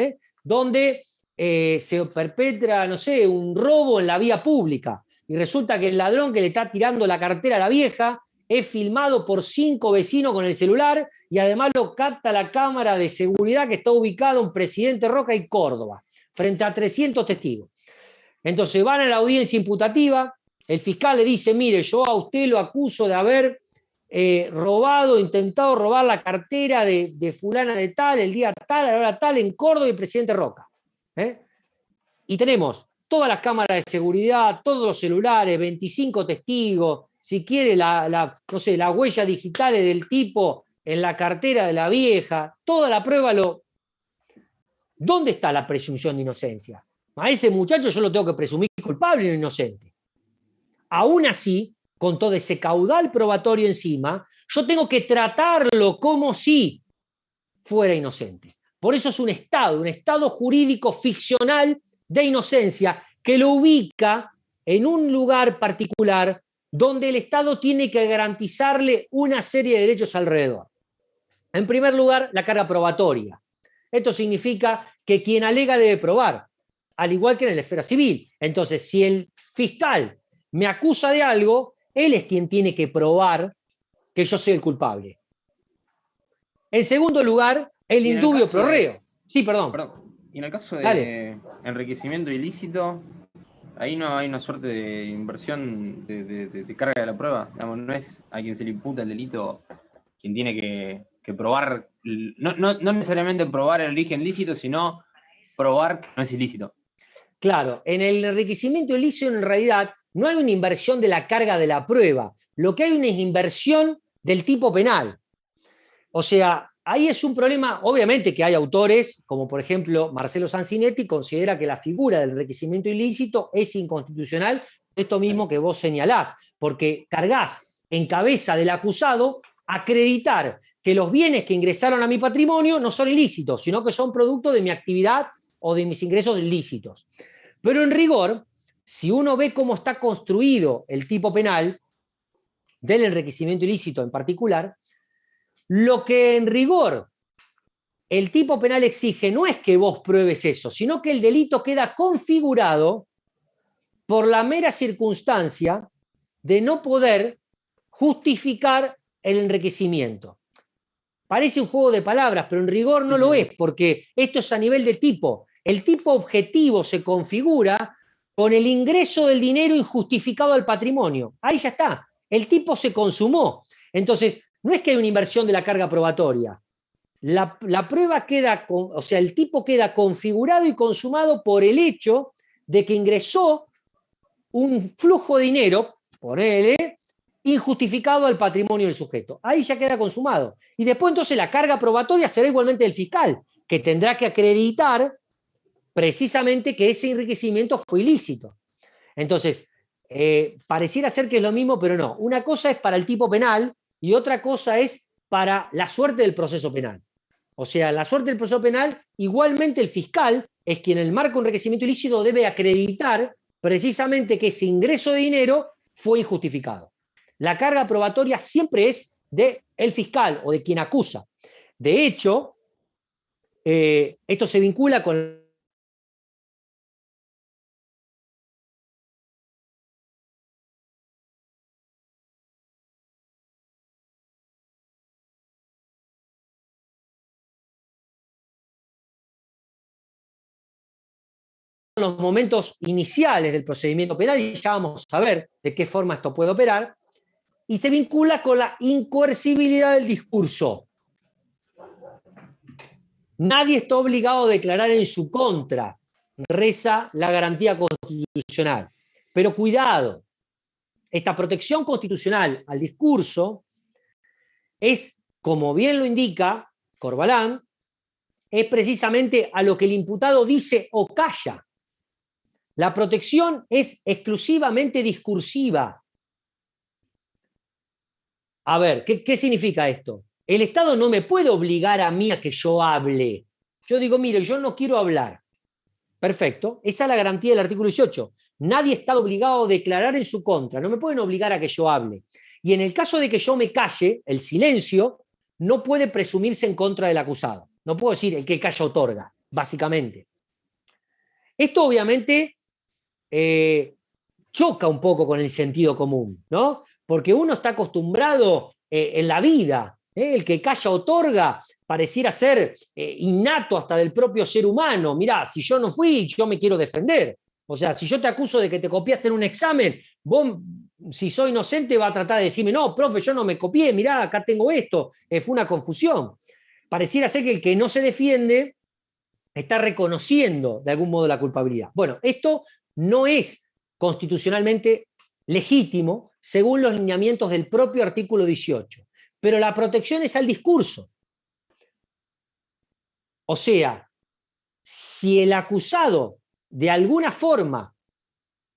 donde se perpetra, no sé, un robo en la vía pública. Y resulta que el ladrón que le está tirando la cartera a la vieja es filmado por 5 vecinos con el celular y además lo capta la cámara de seguridad que está ubicada en Presidente Roca y Córdoba, frente a 300 testigos. Entonces van a la audiencia imputativa, el fiscal le dice, mire, yo a usted lo acuso de haber robado, intentado robar la cartera de fulana de tal, el día tal, a la hora tal, en Córdoba y Presidente Roca. Y tenemos todas las cámaras de seguridad, todos los celulares, 25 testigos, si quiere no sé, las huellas digitales del tipo en la cartera de la vieja, toda la prueba. ¿Dónde está la presunción de inocencia? A ese muchacho yo lo tengo que presumir culpable y no inocente. Aún así, con todo ese caudal probatorio encima, yo tengo que tratarlo como si fuera inocente. Por eso es un estado jurídico ficcional de inocencia que lo ubica en un lugar particular donde el Estado tiene que garantizarle una serie de derechos alrededor. En primer lugar, la carga probatoria. Esto significa que quien alega debe probar, al igual que en la esfera civil. Entonces, si el fiscal me acusa de algo, él es quien tiene que probar que yo soy el culpable. En segundo lugar, el indubio pro reo. Sí, perdón. Y en el caso de enriquecimiento ilícito, ahí no hay una suerte de inversión de carga de la prueba. Digamos, no es a quien se le imputa el delito quien tiene que probar, no necesariamente probar el origen lícito, sino probar que no es ilícito. Claro, en el enriquecimiento ilícito en realidad no hay una inversión de la carga de la prueba. Lo que hay una inversión del tipo penal. O sea, ahí es un problema, obviamente que hay autores, como por ejemplo Marcelo Sanzinetti, considera que la figura del enriquecimiento ilícito es inconstitucional, esto mismo que vos señalás, porque cargás en cabeza del acusado acreditar que los bienes que ingresaron a mi patrimonio no son ilícitos, sino que son producto de mi actividad o de mis ingresos ilícitos. Pero en rigor, si uno ve cómo está construido el tipo penal, del enriquecimiento ilícito en particular, lo que en rigor el tipo penal exige no es que vos pruebes eso, sino que el delito queda configurado por la mera circunstancia de no poder justificar el enriquecimiento. Parece un juego de palabras, pero en rigor no lo es, porque esto es a nivel de tipo. El tipo objetivo se configura con el ingreso del dinero injustificado al patrimonio. Ahí ya está. El tipo se consumó. Entonces, no es que hay una inversión de la carga probatoria. La prueba queda, o sea, el tipo queda configurado y consumado por el hecho de que ingresó un flujo de dinero, ponele, injustificado al patrimonio del sujeto. Ahí ya queda consumado. Y después entonces la carga probatoria será igualmente del fiscal, que tendrá que acreditar precisamente que ese enriquecimiento fue ilícito. Entonces, pareciera ser que es lo mismo, pero no. Una cosa es para el tipo penal y otra cosa es para la suerte del proceso penal. O sea, la suerte del proceso penal, igualmente el fiscal es quien en el marco de un enriquecimiento ilícito debe acreditar precisamente que ese ingreso de dinero fue injustificado. La carga probatoria siempre es del fiscal o de quien acusa. De hecho, esto se vincula con los momentos iniciales del procedimiento penal y ya vamos a ver de qué forma esto puede operar, y se vincula con la incoercibilidad del discurso. Nadie está obligado a declarar en su contra, reza la garantía constitucional. Pero cuidado, esta protección constitucional al discurso es, como bien lo indica Corbalán, es precisamente a lo que el imputado dice o calla. La protección es exclusivamente discursiva. A ver, ¿qué significa esto? El Estado no me puede obligar a mí a que yo hable. Yo digo, mire, yo no quiero hablar. Perfecto, esa es la garantía del artículo 18. Nadie está obligado a declarar en su contra, no me pueden obligar a que yo hable. Y en el caso de que yo me calle, el silencio no puede presumirse en contra del acusado. No puedo decir el que calla otorga, básicamente. Esto obviamente choca un poco con el sentido común, ¿no? Porque uno está acostumbrado en la vida, el que calla otorga, pareciera ser innato hasta del propio ser humano. Mirá, si yo no fui, yo me quiero defender. O sea, si yo te acuso de que te copiaste en un examen, vos, si soy inocente, va a tratar de decirme, no, profe, yo no me copié, mirá, acá tengo esto, fue una confusión. Pareciera ser que el que no se defiende está reconociendo de algún modo la culpabilidad. Bueno, esto no es constitucionalmente legítimo según los lineamientos del propio artículo 18, pero la protección es al discurso. O sea, si el acusado de alguna forma,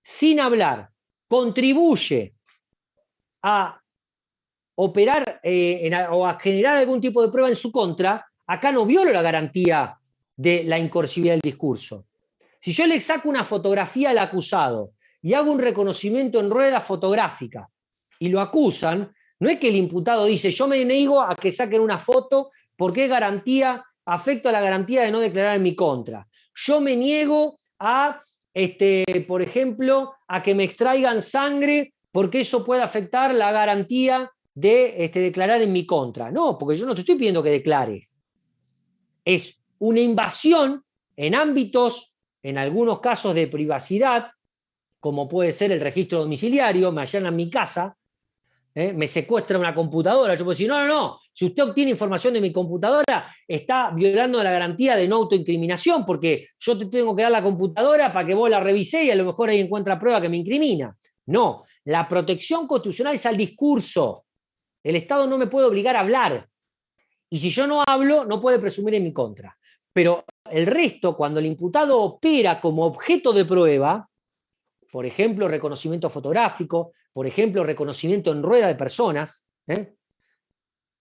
sin hablar, contribuye a operar o a generar algún tipo de prueba en su contra, acá no violo la garantía de la incoercibilidad del discurso. Si yo le saco una fotografía al acusado y hago un reconocimiento en rueda fotográfica y lo acusan, no es que el imputado dice, yo me niego a que saquen una foto porque es garantía, afecto a la garantía de no declarar en mi contra. Yo me niego a, por ejemplo, a que me extraigan sangre porque eso puede afectar la garantía de declarar en mi contra. No, porque yo no te estoy pidiendo que declares. Es una invasión en ámbitos, en algunos casos de privacidad, como puede ser el registro domiciliario, me allanan mi casa, me secuestra una computadora, yo puedo decir, no, si usted obtiene información de mi computadora, está violando la garantía de no autoincriminación, porque yo te tengo que dar la computadora para que vos la revisé y a lo mejor ahí encuentra prueba que me incrimina. No, la protección constitucional es al discurso. El Estado no me puede obligar a hablar. Y si yo no hablo, no puede presumir en mi contra. Pero el resto, cuando el imputado opera como objeto de prueba, por ejemplo, reconocimiento fotográfico, por ejemplo, reconocimiento en rueda de personas, en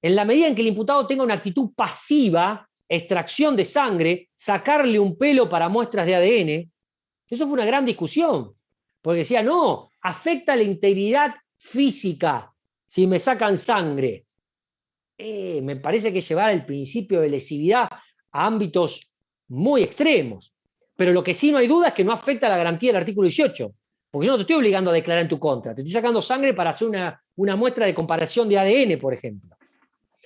la medida en que el imputado tenga una actitud pasiva, extracción de sangre, sacarle un pelo para muestras de ADN, eso fue una gran discusión, porque decía, no, afecta la integridad física si me sacan sangre. Me parece que llevar el principio de lesividad a ámbitos muy extremos. Pero lo que sí no hay duda es que no afecta a la garantía del artículo 18. Porque yo no te estoy obligando a declarar en tu contra. Te estoy sacando sangre para hacer una muestra de comparación de ADN, por ejemplo.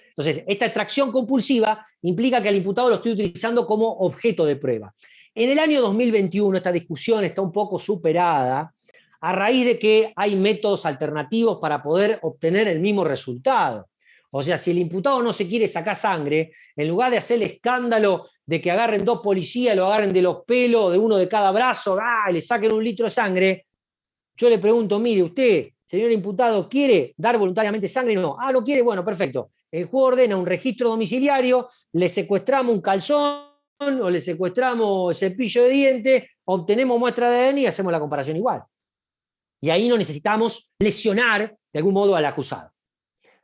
Entonces, esta extracción compulsiva implica que al imputado lo estoy utilizando como objeto de prueba. En el año 2021 esta discusión está un poco superada a raíz de que hay métodos alternativos para poder obtener el mismo resultado. O sea, si el imputado no se quiere sacar sangre, en lugar de hacer el escándalo de que agarren dos policías, lo agarren de los pelos, de uno de cada brazo, y le saquen 1 litro de sangre, yo le pregunto, mire, usted, señor imputado, ¿quiere dar voluntariamente sangre? No. No quiere, bueno, perfecto. El juez ordena un registro domiciliario, le secuestramos un calzón o le secuestramos el cepillo de dientes, obtenemos muestra de ADN y hacemos la comparación igual. Y ahí no necesitamos lesionar de algún modo al acusado.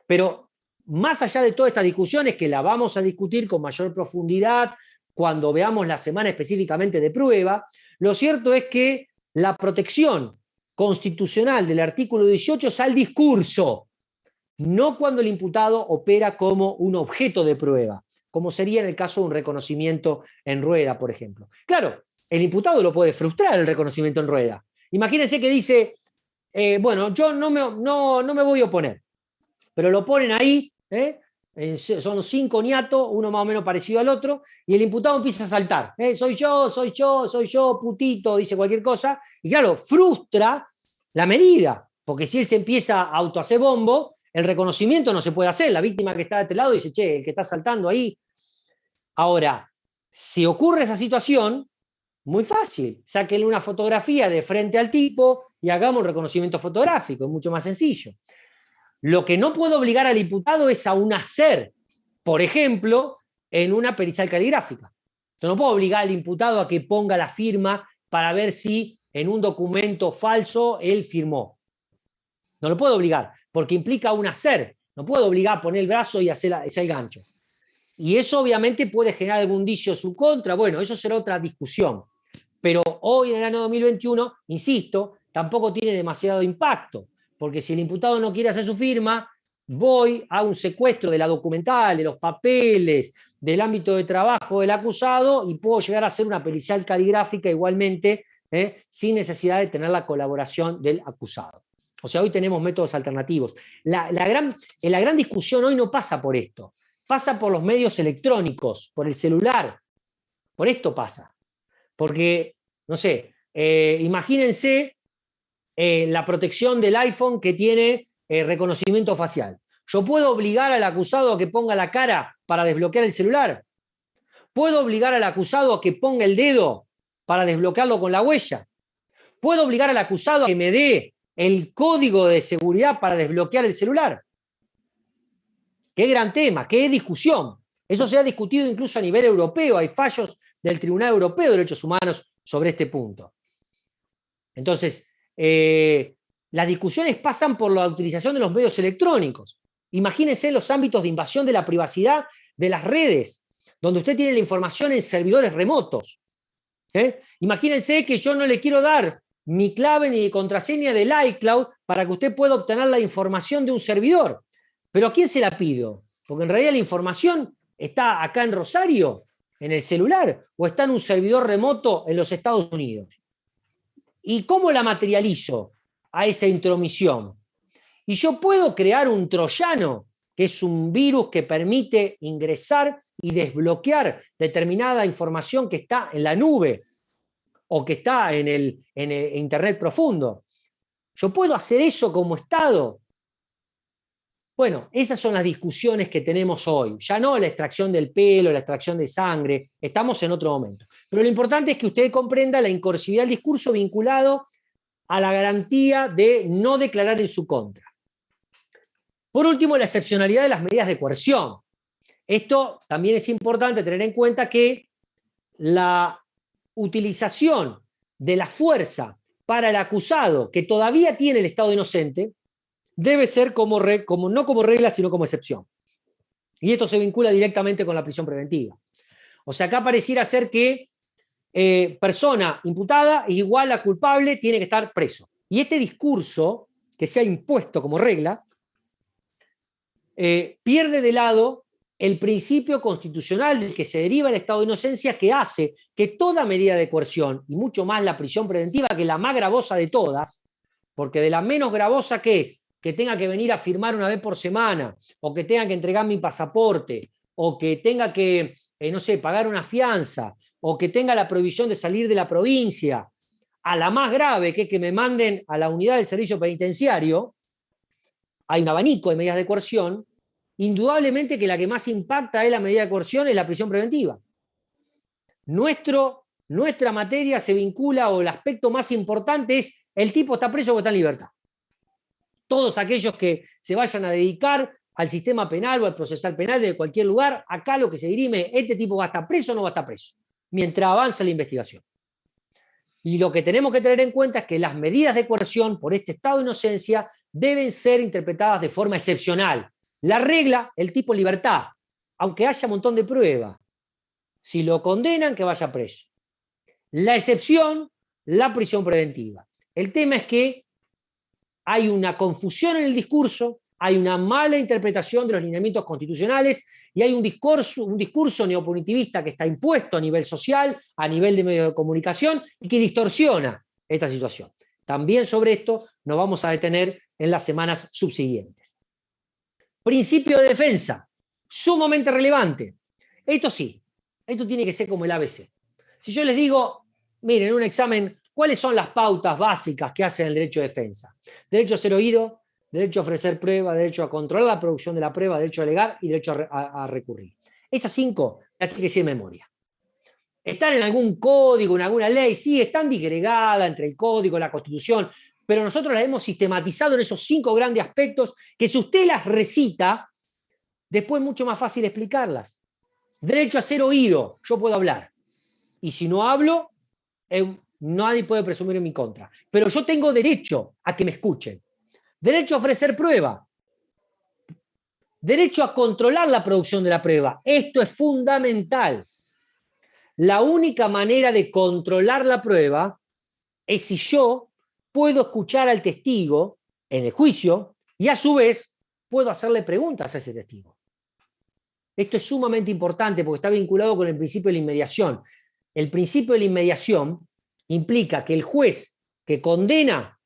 Pero más allá de todas estas discusiones, que la vamos a discutir con mayor profundidad cuando veamos la semana específicamente de prueba, lo cierto es que la protección constitucional del artículo 18 es al discurso, no cuando el imputado opera como un objeto de prueba, como sería en el caso de un reconocimiento en rueda, por ejemplo. Claro, el imputado lo puede frustrar el reconocimiento en rueda. Imagínense que dice, bueno, yo no me voy a oponer, pero lo ponen ahí, son 5 niatos, uno más o menos parecido al otro, y el imputado empieza a saltar. Soy yo, putito, dice cualquier cosa, y claro, frustra la medida, porque si él se empieza a autohacer bombo, el reconocimiento no se puede hacer. La víctima que está de este lado dice, che, el que está saltando ahí. Ahora, si ocurre esa situación, muy fácil, sáquenle una fotografía de frente al tipo y hagamos un reconocimiento fotográfico, es mucho más sencillo. Lo que no puedo obligar al imputado es a un hacer, por ejemplo, en una pericial caligráfica. Yo no puedo obligar al imputado a que ponga la firma para ver si en un documento falso él firmó. No lo puedo obligar, porque implica un hacer. No puedo obligar a poner el brazo y hacer el gancho. Y eso obviamente puede generar algún indicio en su contra. Bueno, eso será otra discusión. Pero hoy en el año 2021, insisto, tampoco tiene demasiado impacto, porque si el imputado no quiere hacer su firma, voy a un secuestro de la documental, de los papeles, del ámbito de trabajo del acusado y puedo llegar a hacer una pericial caligráfica igualmente, sin necesidad de tener la colaboración del acusado. O sea, hoy tenemos métodos alternativos. La gran discusión hoy no pasa por esto, pasa por los medios electrónicos, por el celular, por esto pasa. Porque, no sé, imagínense la protección del iPhone que tiene reconocimiento facial. ¿Yo puedo obligar al acusado a que ponga la cara para desbloquear el celular? ¿Puedo obligar al acusado a que ponga el dedo para desbloquearlo con la huella? ¿Puedo obligar al acusado a que me dé el código de seguridad para desbloquear el celular? Qué gran tema, qué discusión. Eso se ha discutido incluso a nivel europeo. Hay fallos del Tribunal Europeo de Derechos Humanos sobre este punto. Entonces, las discusiones pasan por la utilización de los medios electrónicos. Imagínense los ámbitos de invasión de la privacidad de las redes, donde usted tiene la información en servidores remotos. Imagínense que yo no le quiero dar mi clave ni contraseña del iCloud para que usted pueda obtener la información de un servidor. ¿Pero a quién se la pido? Porque en realidad la información está acá en Rosario, en el celular, o está en un servidor remoto en los Estados Unidos. ¿Y cómo la materializo a esa intromisión? Y yo puedo crear un troyano, que es un virus que permite ingresar y desbloquear determinada información que está en la nube o que está en el Internet profundo. ¿Yo puedo hacer eso como Estado? Bueno, esas son las discusiones que tenemos hoy. Ya no la extracción del pelo, la extracción de sangre, estamos en otro momento. Pero lo importante es que usted comprenda la incorrosividad del discurso vinculado a la garantía de no declarar en su contra. Por último, la excepcionalidad de las medidas de coerción. Esto también es importante tener en cuenta que la utilización de la fuerza para el acusado que todavía tiene el estado inocente debe ser no como regla, sino como excepción. Y esto se vincula directamente con la prisión preventiva. O sea, acá pareciera ser que persona imputada es igual a culpable, tiene que estar preso. Y este discurso que se ha impuesto como regla pierde de lado el principio constitucional del que se deriva el estado de inocencia, que hace que toda medida de coerción, y mucho más la prisión preventiva, que es la más gravosa de todas, porque de la menos gravosa que es que tenga que venir a firmar una vez por semana, o que tenga que entregar mi pasaporte, o que tenga que, no sé, pagar una fianza, o que tenga la prohibición de salir de la provincia, a la más grave, que es que me manden a la unidad del servicio penitenciario, hay un abanico de medidas de coerción, indudablemente que la que más impacta es la medida de coerción, es la prisión preventiva. Nuestra materia se vincula, o el aspecto más importante es el tipo está preso o está en libertad. Todos aquellos que se vayan a dedicar al sistema penal o al procesal penal de cualquier lugar, acá lo que se dirime, este tipo va a estar preso o no va a estar preso, mientras avanza la investigación. Y lo que tenemos que tener en cuenta es que las medidas de coerción por este estado de inocencia deben ser interpretadas de forma excepcional. La regla, el tipo libertad, aunque haya un montón de pruebas. Si lo condenan, que vaya preso. La excepción, la prisión preventiva. El tema es que hay una confusión en el discurso, hay una mala interpretación de los lineamientos constitucionales y hay un discurso neopunitivista que está impuesto a nivel social, a nivel de medios de comunicación y que distorsiona esta situación. También sobre esto nos vamos a detener en las semanas subsiguientes. Principio de defensa. sumamente relevante. Esto sí, esto tiene que ser como el ABC. Si yo les digo, miren, en un examen, ¿cuáles son las pautas básicas que hacen el derecho de defensa? Derecho a ser oído, derecho a ofrecer prueba, derecho a controlar la producción de la prueba, derecho a alegar y derecho a recurrir. Estas 5 las tiene que ser de memoria. Están en algún código, en alguna ley, sí, están disgregadas entre el código, la Constitución, pero nosotros las hemos sistematizado en esos 5 grandes aspectos que si usted las recita, después es mucho más fácil explicarlas. Derecho a ser oído, yo puedo hablar. Y si no hablo, nadie puede presumir en mi contra. Pero yo tengo derecho a que me escuchen. Derecho a ofrecer prueba. Derecho a controlar la producción de la prueba. Esto es fundamental. La única manera de controlar la prueba es si yo puedo escuchar al testigo en el juicio y a su vez puedo hacerle preguntas a ese testigo. Esto es sumamente importante porque está vinculado con el principio de la inmediación. El principio de la inmediación implica que el juez que condena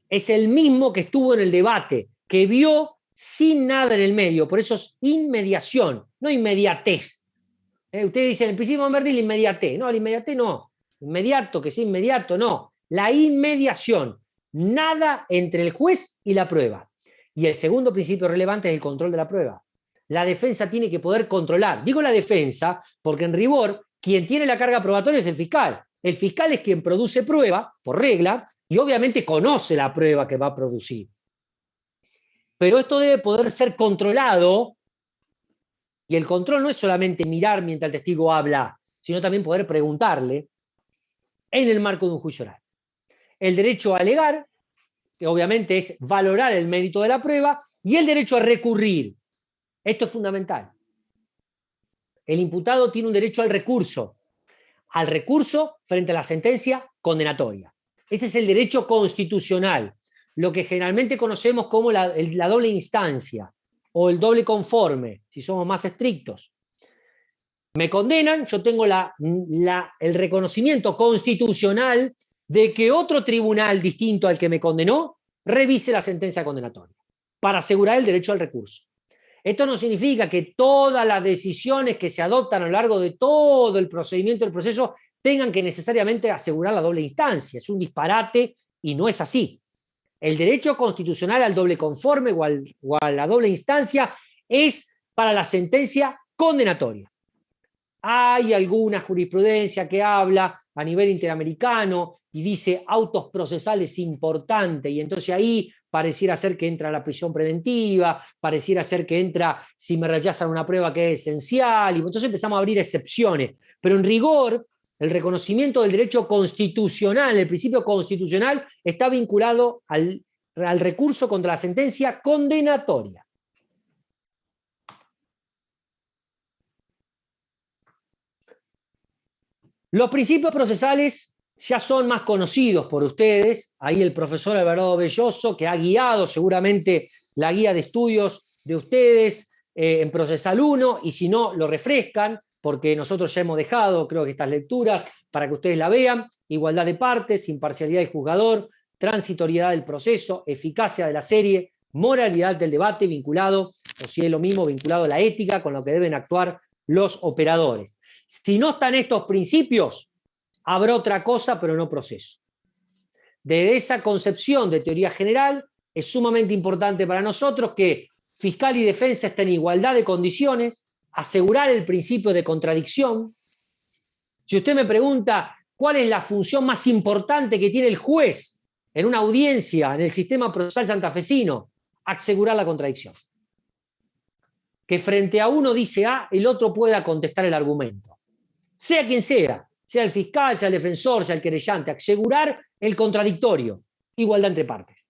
es el mismo que estuvo en el debate, que vio sin nada en el medio. Por eso es inmediación, no inmediatez. Ustedes dicen, el principio de Monverdi, la inmediatez. No, la inmediatez no. Inmediato, que sea inmediato, no. La inmediación. Nada entre el juez y la prueba. Y el segundo principio relevante es el control de la prueba. La defensa tiene que poder controlar. Digo la defensa porque en rigor quien tiene la carga probatoria es el fiscal. El fiscal es quien produce prueba, por regla, y obviamente conoce la prueba que va a producir. Pero esto debe poder ser controlado, y el control no es solamente mirar mientras el testigo habla, sino también poder preguntarle en el marco de un juicio oral. El derecho a alegar, que obviamente es valorar el mérito de la prueba, y el derecho a recurrir. Esto es fundamental. El imputado tiene un derecho al recurso frente a la sentencia condenatoria. Ese es el derecho constitucional, lo que generalmente conocemos como la doble instancia o el doble conforme, si somos más estrictos. Me condenan, yo tengo el reconocimiento constitucional de que otro tribunal distinto al que me condenó revise la sentencia condenatoria para asegurar el derecho al recurso. Esto no significa que todas las decisiones que se adoptan a lo largo de todo el procedimiento del proceso tengan que necesariamente asegurar la doble instancia. Es un disparate y no es así. El derecho constitucional al doble conforme o a la doble instancia es para la sentencia condenatoria. Hay alguna jurisprudencia que habla a nivel interamericano y dice autos procesales importantes, y entonces ahí pareciera ser que entra la prisión preventiva, pareciera ser que entra si me rechazan una prueba que es esencial, y entonces empezamos a abrir excepciones. Pero en rigor, el reconocimiento del derecho constitucional, el principio constitucional, está vinculado al recurso contra la sentencia condenatoria. Los principios procesales ya son más conocidos por ustedes. Ahí el profesor Alvarado Belloso, que ha guiado seguramente la guía de estudios de ustedes en Procesal 1, y si no, lo refrescan, porque nosotros ya hemos dejado, creo que estas lecturas, para que ustedes la vean: igualdad de partes, imparcialidad del juzgador, transitoriedad del proceso, eficacia de la serie, moralidad del debate, vinculado, o si es lo mismo, vinculado a la ética, con lo que deben actuar los operadores. Si no están estos principios, habrá otra cosa, pero no proceso. Desde esa concepción de teoría general, es sumamente importante para nosotros que fiscal y defensa estén en igualdad de condiciones, asegurar el principio de contradicción. Si usted me pregunta cuál es la función más importante que tiene el juez en una audiencia en el sistema procesal santafesino, asegurar la contradicción. Que frente a uno dice A, el otro pueda contestar el argumento. Sea quien sea el fiscal, sea el defensor, sea el querellante, asegurar el contradictorio, igualdad entre partes.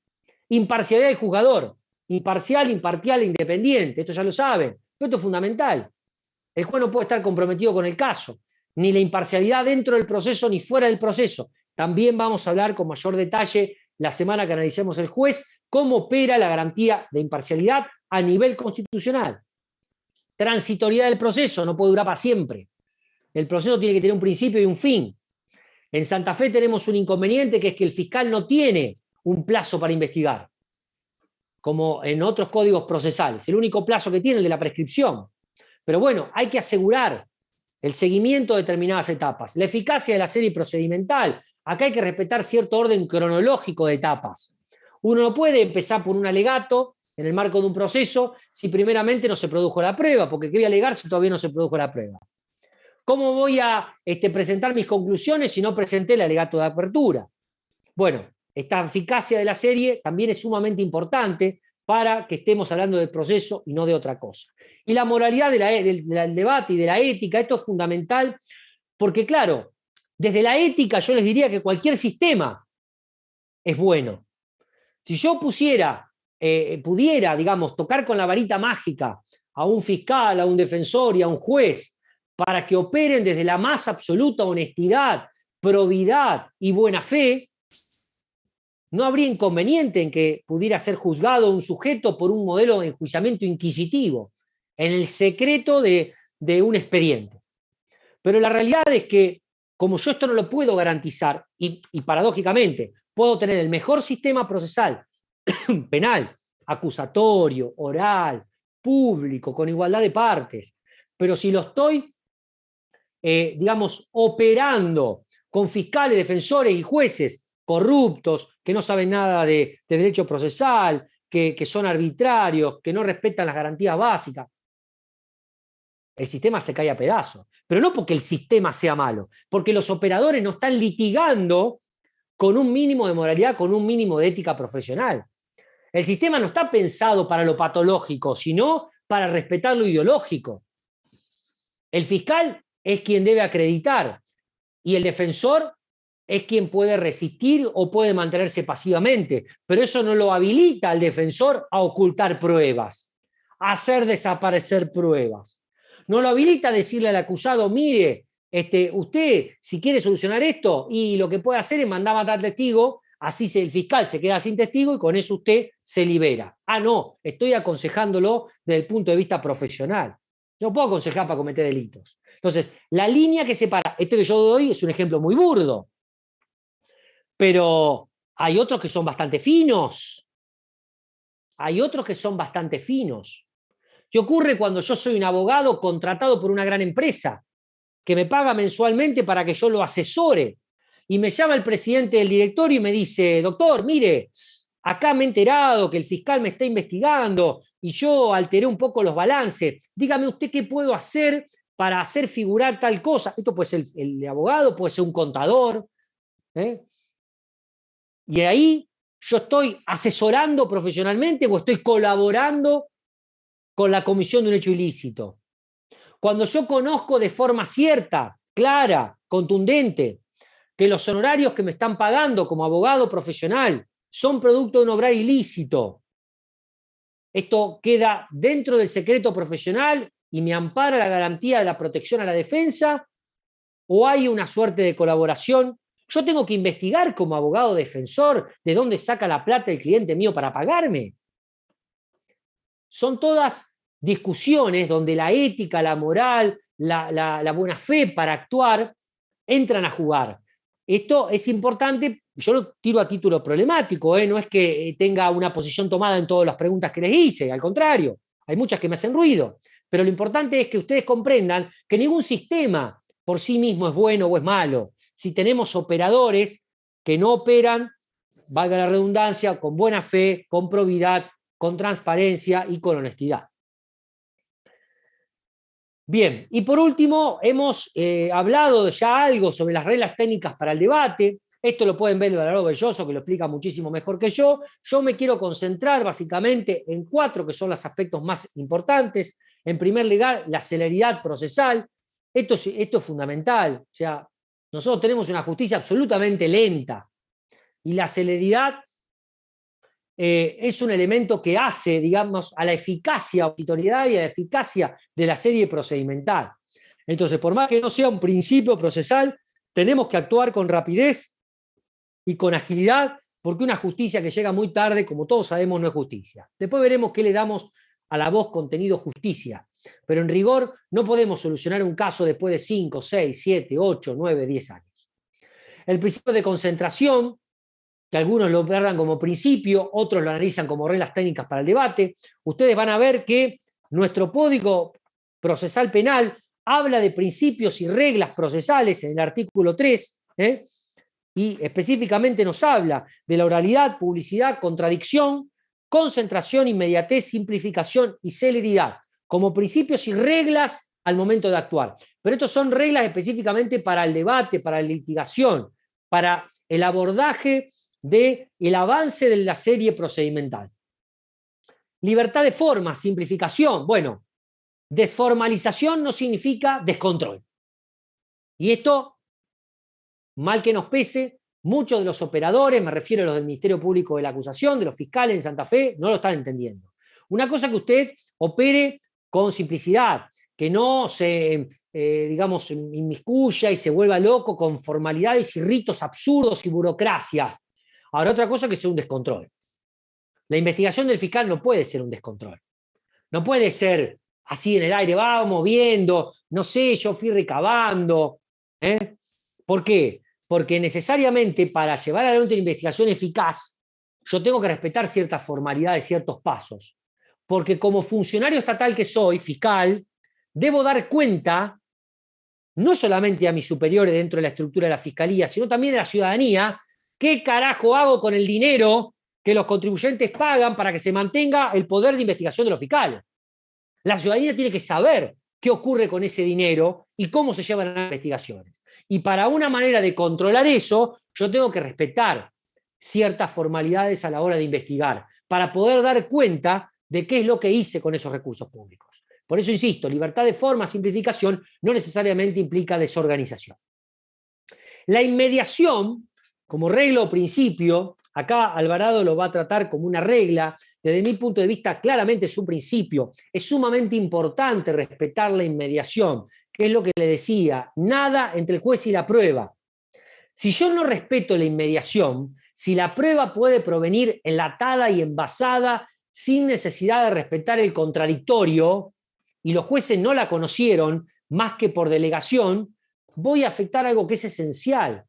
Imparcialidad del juzgador, imparcial, imparcial e independiente, esto ya lo saben, pero esto es fundamental. El juez no puede estar comprometido con el caso, ni la imparcialidad dentro del proceso ni fuera del proceso. También vamos a hablar con mayor detalle la semana que analicemos el juez, cómo opera la garantía de imparcialidad a nivel constitucional. Transitoriedad del proceso, no puede durar para siempre. El proceso tiene que tener un principio y un fin. En Santa Fe tenemos un inconveniente, que es que el fiscal no tiene un plazo para investigar. como en otros códigos procesales. El único plazo que tiene es el de la prescripción. Pero bueno, hay que asegurar el seguimiento de determinadas etapas. La eficacia de la serie procedimental. Acá hay que respetar cierto orden cronológico de etapas. Uno no puede empezar por un alegato en el marco de un proceso si primeramente no se produjo la prueba, porque ¿qué voy a alegar si todavía no se produjo la prueba? ¿Cómo voy a presentar mis conclusiones si no presenté el alegato de apertura? Bueno, esta eficacia de la serie también es sumamente importante para que estemos hablando del proceso y no de otra cosa. Y la moralidad del debate y de la ética, esto es fundamental, porque claro, desde la ética yo les diría que cualquier sistema es bueno. Si yo pudiera, digamos, tocar con la varita mágica a un fiscal, a un defensor y a un juez para que operen desde la más absoluta honestidad, probidad y buena fe, no habría inconveniente en que pudiera ser juzgado un sujeto por un modelo de enjuiciamiento inquisitivo, en el secreto de un expediente. Pero la realidad es que, como yo esto no lo puedo garantizar, y paradójicamente, puedo tener el mejor sistema procesal penal, acusatorio, oral, público, con igualdad de partes, pero si lo estoy, digamos, operando con fiscales, defensores y jueces corruptos, que no saben nada de derecho procesal, que son arbitrarios, que no respetan las garantías básicas, el sistema se cae a pedazos. Pero no porque el sistema sea malo, porque los operadores no están litigando con un mínimo de moralidad, con un mínimo de ética profesional. El sistema no está pensado para lo patológico, sino para respetar lo ideológico. El fiscal es quien debe acreditar y el defensor es quien puede resistir o puede mantenerse pasivamente, pero eso no lo habilita al defensor a ocultar pruebas, a hacer desaparecer pruebas. No lo habilita a decirle al acusado, mire, usted si quiere solucionar esto, y lo que puede hacer es mandar a matar testigo, así el fiscal se queda sin testigo y con eso usted se libera. Ah, no, estoy aconsejándolo desde el punto de vista profesional. No puedo aconsejar para cometer delitos. Entonces, la línea que separa, este que yo doy es un ejemplo muy burdo, pero hay otros que son bastante finos. Hay otros que son bastante finos. ¿Qué ocurre cuando yo soy un abogado contratado por una gran empresa que me paga mensualmente para que yo lo asesore? Y me llama el presidente del directorio y me dice, doctor, mire, acá me he enterado que el fiscal me está investigando y yo alteré un poco los balances. Dígame usted qué puedo hacer para hacer figurar tal cosa. Esto puede ser el abogado, puede ser un contador. Y ahí yo estoy asesorando profesionalmente o estoy colaborando con la comisión de un hecho ilícito. Cuando yo conozco de forma cierta, clara, contundente, que los honorarios que me están pagando como abogado profesional son producto de un obrar ilícito, esto queda dentro del secreto profesional y me ampara la garantía de la protección a la defensa, o hay una suerte de colaboración. Yo tengo que investigar como abogado defensor de dónde saca la plata el cliente mío para pagarme. Son todas discusiones donde la ética, la moral, la buena fe para actuar entran a jugar. Esto es importante, yo lo tiro a título problemático, no es que tenga una posición tomada en todas las preguntas que les hice, al contrario, hay muchas que me hacen ruido, pero lo importante es que ustedes comprendan que ningún sistema por sí mismo es bueno o es malo. Si tenemos operadores que no operan, valga la redundancia, con buena fe, con probidad, con transparencia y con honestidad. Bien, y por último, hemos hablado ya algo sobre las reglas técnicas para el debate. Esto lo pueden ver en Valero Belloso, que lo explica muchísimo mejor que yo. Yo me quiero concentrar básicamente en 4 que son los aspectos más importantes. En primer lugar, la celeridad procesal. Esto es fundamental. O sea, nosotros tenemos una justicia absolutamente lenta. Y la celeridad es un elemento que hace, digamos, a la eficacia auditoriedad y a la eficacia de la serie procedimental. Entonces, por más que no sea un principio procesal, tenemos que actuar con rapidez y con agilidad, porque una justicia que llega muy tarde, como todos sabemos, no es justicia. Después veremos qué le damos a la voz contenido justicia. Pero en rigor, no podemos solucionar un caso después de 5, 6, 7, 8, 9, 10 años. El principio de concentración que algunos lo verán como principio, otros lo analizan como reglas técnicas para el debate. Ustedes van a ver que nuestro Código Procesal Penal habla de principios y reglas procesales en el artículo 3, y específicamente nos habla de la oralidad, publicidad, contradicción, concentración, inmediatez, simplificación y celeridad, como principios y reglas al momento de actuar. Pero estos son reglas específicamente para el debate, para la litigación, para el abordaje del avance de la serie procedimental. Libertad de forma, simplificación. Bueno, desformalización no significa descontrol. Y esto, mal que nos pese, muchos de los operadores, me refiero a los del Ministerio Público de la Acusación, de los fiscales en Santa Fe, no lo están entendiendo. Una cosa que usted opere con simplicidad, que no se, digamos, inmiscuya y se vuelva loco con formalidades y ritos absurdos y burocracias. Ahora, otra cosa que es un descontrol. La investigación del fiscal no puede ser un descontrol. No puede ser así en el aire, vamos viendo, no sé, yo fui recabando. ¿Por qué? Porque necesariamente para llevar adelante una investigación eficaz, yo tengo que respetar ciertas formalidades, ciertos pasos. Porque como funcionario estatal que soy, fiscal, debo dar cuenta, no solamente a mis superiores dentro de la estructura de la fiscalía, sino también a la ciudadanía, qué carajo hago con el dinero que los contribuyentes pagan para que se mantenga el poder de investigación de los fiscales. La ciudadanía tiene que saber qué ocurre con ese dinero y cómo se llevan las investigaciones. Y para una manera de controlar eso, yo tengo que respetar ciertas formalidades a la hora de investigar, para poder dar cuenta de qué es lo que hice con esos recursos públicos. Por eso insisto, libertad de forma, simplificación, no necesariamente implica desorganización. La inmediación, como regla o principio, acá Alvarado lo va a tratar como una regla, desde mi punto de vista claramente es un principio, es sumamente importante respetar la inmediación, que es lo que le decía, nada entre el juez y la prueba. Si yo no respeto la inmediación, si la prueba puede provenir enlatada y envasada sin necesidad de respetar el contradictorio, y los jueces no la conocieron más que por delegación, voy a afectar algo que es esencial,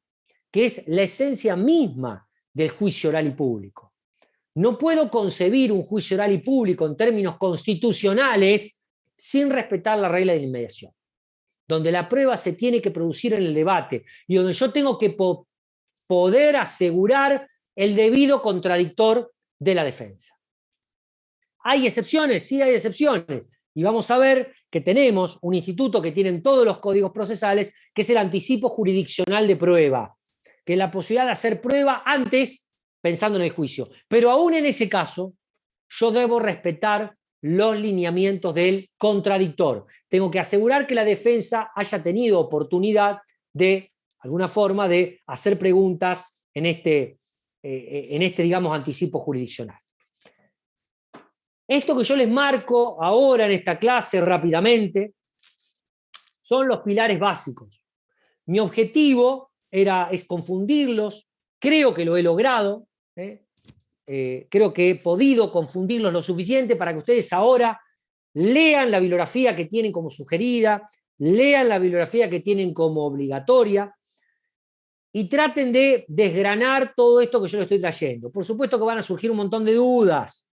que es la esencia misma del juicio oral y público. No puedo concebir un juicio oral y público en términos constitucionales sin respetar la regla de la inmediación, donde la prueba se tiene que producir en el debate y donde yo tengo que poder asegurar el debido contradictor de la defensa. ¿Hay excepciones? Sí, hay excepciones. Y vamos a ver que tenemos un instituto que tienen todos los códigos procesales, que es el anticipo jurisdiccional de prueba, que es la posibilidad de hacer prueba antes pensando en el juicio. Pero aún en ese caso, yo debo respetar los lineamientos del contradictor. Tengo que asegurar que la defensa haya tenido oportunidad de alguna forma, de hacer preguntas en este digamos, anticipo jurisdiccional. Esto que yo les marco ahora en esta clase rápidamente son los pilares básicos. Mi objetivo es confundirlos, creo que lo he logrado, creo que he podido confundirlos lo suficiente para que ustedes ahora lean la bibliografía que tienen como sugerida, lean la bibliografía que tienen como obligatoria y traten de desgranar todo esto que yo les estoy trayendo. Por supuesto que van a surgir un montón de dudas.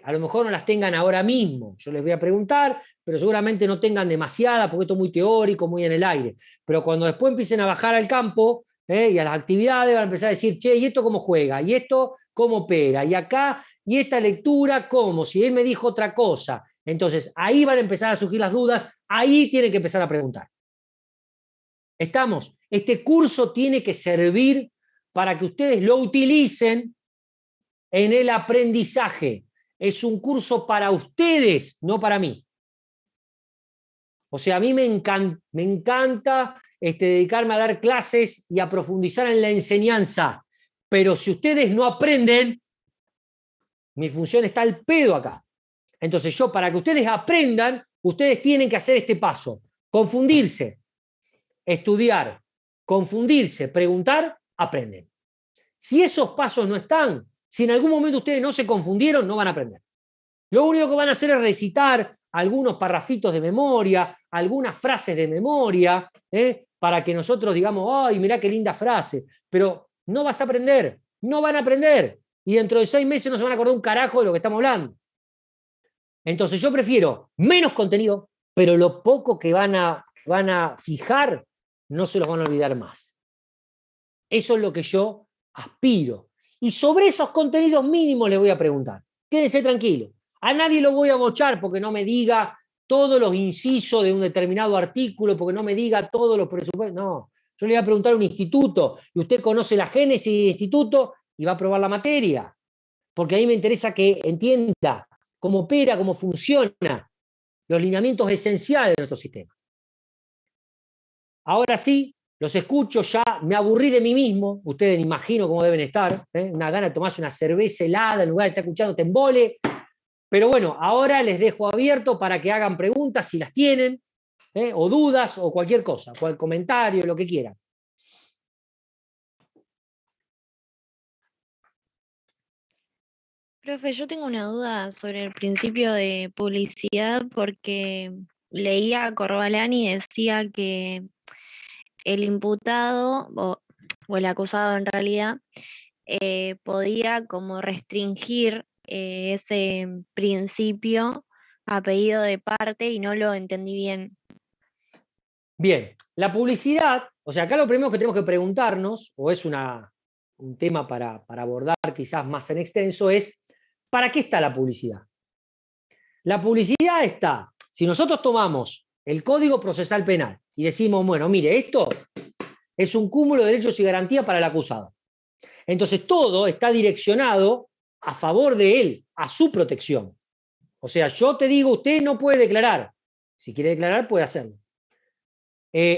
A lo mejor no las tengan ahora mismo, yo les voy a preguntar, pero seguramente no tengan demasiada, porque esto es muy teórico, muy en el aire. Pero cuando después empiecen a bajar al campo y a las actividades, van a empezar a decir, che, ¿y esto cómo juega? ¿Y esto cómo opera? ¿Y acá? ¿Y esta lectura cómo? Si él me dijo otra cosa. Entonces, ahí van a empezar a surgir las dudas, ahí tienen que empezar a preguntar. ¿Estamos? Este curso tiene que servir para que ustedes lo utilicen en el aprendizaje. Es un curso para ustedes, no para mí. O sea, a mí me encanta dedicarme a dar clases y a profundizar en la enseñanza. Pero si ustedes no aprenden, mi función está al pedo acá. Entonces yo, para que ustedes aprendan, ustedes tienen que hacer este paso. Confundirse, estudiar, confundirse, preguntar, aprenden. Si esos pasos no están, si en algún momento ustedes no se confundieron, no van a aprender. Lo único que van a hacer es recitar algunos parrafitos de memoria, algunas frases de memoria, para que nosotros digamos, ¡ay, mirá qué linda frase! Pero no vas a aprender. No van a aprender. Y dentro de 6 meses no se van a acordar un carajo de lo que estamos hablando. Entonces yo prefiero menos contenido, pero lo poco que van a fijar, no se los van a olvidar más. Eso es lo que yo aspiro. Y sobre esos contenidos mínimos les voy a preguntar. Quédense tranquilos. A nadie lo voy a bochar porque no me diga todos los incisos de un determinado artículo, porque no me diga todos los presupuestos. No, yo le voy a preguntar a un instituto y usted conoce la génesis del instituto y va a aprobar la materia. Porque a mí me interesa que entienda cómo opera, cómo funciona, los lineamientos esenciales de nuestro sistema. Ahora sí, los escucho, ya me aburrí de mí mismo, ustedes imagino cómo deben estar, una gana de tomarse una cerveza helada en lugar de estar escuchando Tembole, pero bueno, ahora les dejo abierto para que hagan preguntas si las tienen, o dudas, o cualquier cosa, cualquier comentario, lo que quieran. Profe, yo tengo una duda sobre el principio de publicidad porque leía a Corbalán y decía que el imputado o el acusado en realidad podía como restringir ese principio a pedido de parte y no lo entendí bien. Bien, la publicidad, o sea, acá lo primero que tenemos que preguntarnos, o es un tema para abordar quizás más en extenso, es ¿para qué está la publicidad? La publicidad está, si nosotros tomamos el Código Procesal Penal y decimos, bueno, mire, esto es un cúmulo de derechos y garantías para el acusado. Entonces todo está direccionado a favor de él, a su protección. O sea, yo te digo, usted no puede declarar. Si quiere declarar, puede hacerlo.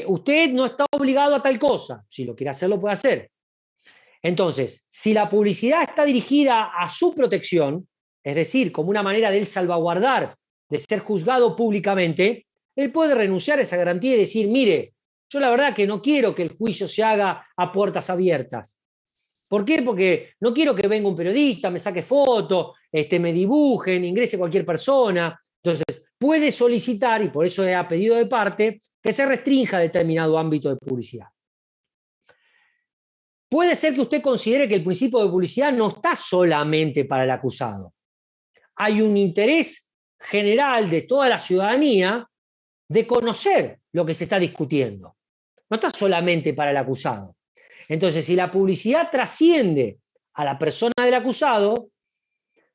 Usted no está obligado a tal cosa. Si lo quiere hacer, lo puede hacer. Entonces, si la publicidad está dirigida a su protección, es decir, como una manera de él salvaguardar, de ser juzgado públicamente, él puede renunciar a esa garantía y decir, mire, yo la verdad que no quiero que el juicio se haga a puertas abiertas. ¿Por qué? Porque no quiero que venga un periodista, me saque fotos, me dibujen, ingrese cualquier persona. Entonces, puede solicitar, y por eso ha pedido de parte, que se restrinja determinado ámbito de publicidad. Puede ser que usted considere que el principio de publicidad no está solamente para el acusado. Hay un interés general de toda la ciudadanía de conocer lo que se está discutiendo. No está solamente para el acusado. Entonces, si la publicidad trasciende a la persona del acusado,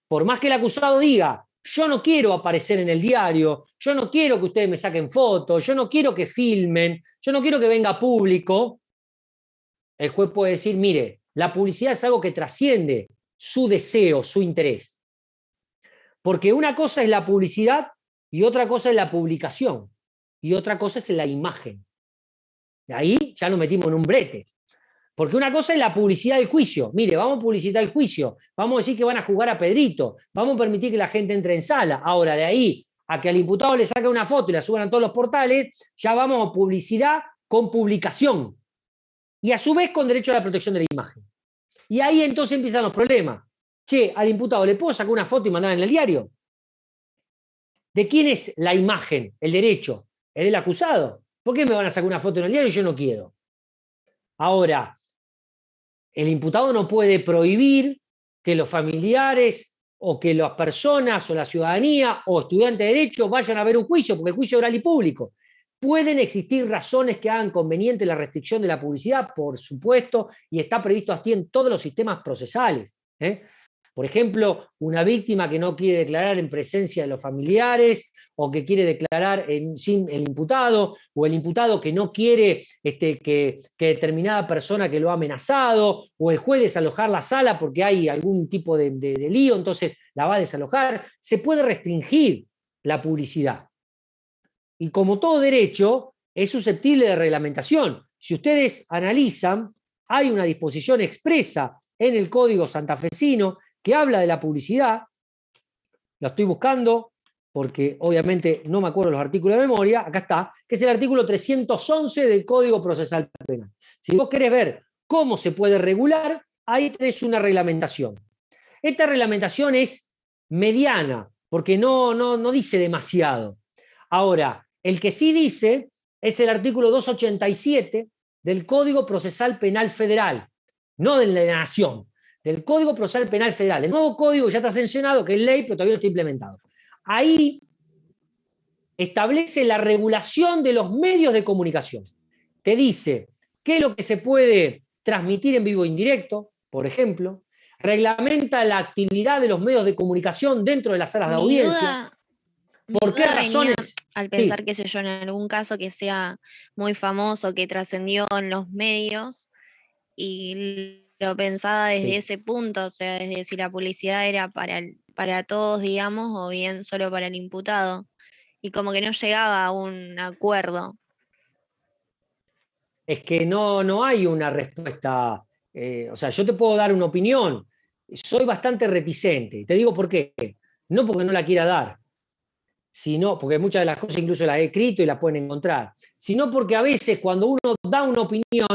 por más que el acusado diga, yo no quiero aparecer en el diario, yo no quiero que ustedes me saquen fotos, yo no quiero que filmen, yo no quiero que venga público, el juez puede decir, mire, la publicidad es algo que trasciende su deseo, su interés. Porque una cosa es la publicidad y otra cosa es la publicación y otra cosa es la imagen. De ahí ya nos metimos en un brete. Porque una cosa es la publicidad del juicio. Mire, vamos a publicitar el juicio. Vamos a decir que van a jugar a Pedrito. Vamos a permitir que la gente entre en sala. Ahora, de ahí a que al imputado le saque una foto y la suban a todos los portales, ya vamos a publicidad con publicación. Y a su vez con derecho a la protección de la imagen. Y ahí entonces empiezan los problemas. Che, al imputado, ¿le puedo sacar una foto y mandar en el diario? ¿De quién es la imagen, el derecho? ¿Es del acusado? ¿Por qué me van a sacar una foto en el diario y yo no quiero? Ahora, el imputado no puede prohibir que los familiares o que las personas o la ciudadanía o estudiantes de derecho vayan a ver un juicio, porque el juicio es oral y público. ¿Pueden existir razones que hagan conveniente la restricción de la publicidad? Por supuesto, y está previsto así en todos los sistemas procesales. Por ejemplo, una víctima que no quiere declarar en presencia de los familiares o que quiere declarar sin el imputado, o el imputado que no quiere que determinada persona que lo ha amenazado, o el juez desalojar la sala porque hay algún tipo de lío, entonces la va a desalojar. Se puede restringir la publicidad. Y como todo derecho, es susceptible de reglamentación. Si ustedes analizan, hay una disposición expresa en el Código Santafesino que habla de la publicidad. Lo estoy buscando porque obviamente no me acuerdo los artículos de memoria. Acá está, que es el artículo 311 del Código Procesal Penal. Si vos querés ver cómo se puede regular, ahí tenés una reglamentación. Esta reglamentación es mediana, porque no dice demasiado. Ahora, el que sí dice es el artículo 287 del Código Procesal Penal Federal, no de la Nación. del Código Procesal Penal Federal, el nuevo código ya está sancionado, que es ley, pero todavía no está implementado. Ahí establece la regulación de los medios de comunicación. Te dice qué es lo que se puede transmitir en vivo e indirecto, por ejemplo, reglamenta la actividad de los medios de comunicación dentro de las salas de audiencia. ¿Por qué razones? Al pensar, qué sé yo, en algún caso que sea muy famoso, que trascendió en los medios, y lo pensaba desde ese punto, o sea, desde si la publicidad era para todos, digamos, o bien solo para el imputado, y como que no llegaba a un acuerdo. Es que no hay una respuesta, o sea, yo te puedo dar una opinión, soy bastante reticente, te digo por qué, no porque no la quiera dar, sino porque muchas de las cosas incluso las he escrito y las pueden encontrar, sino porque a veces cuando uno da una opinión,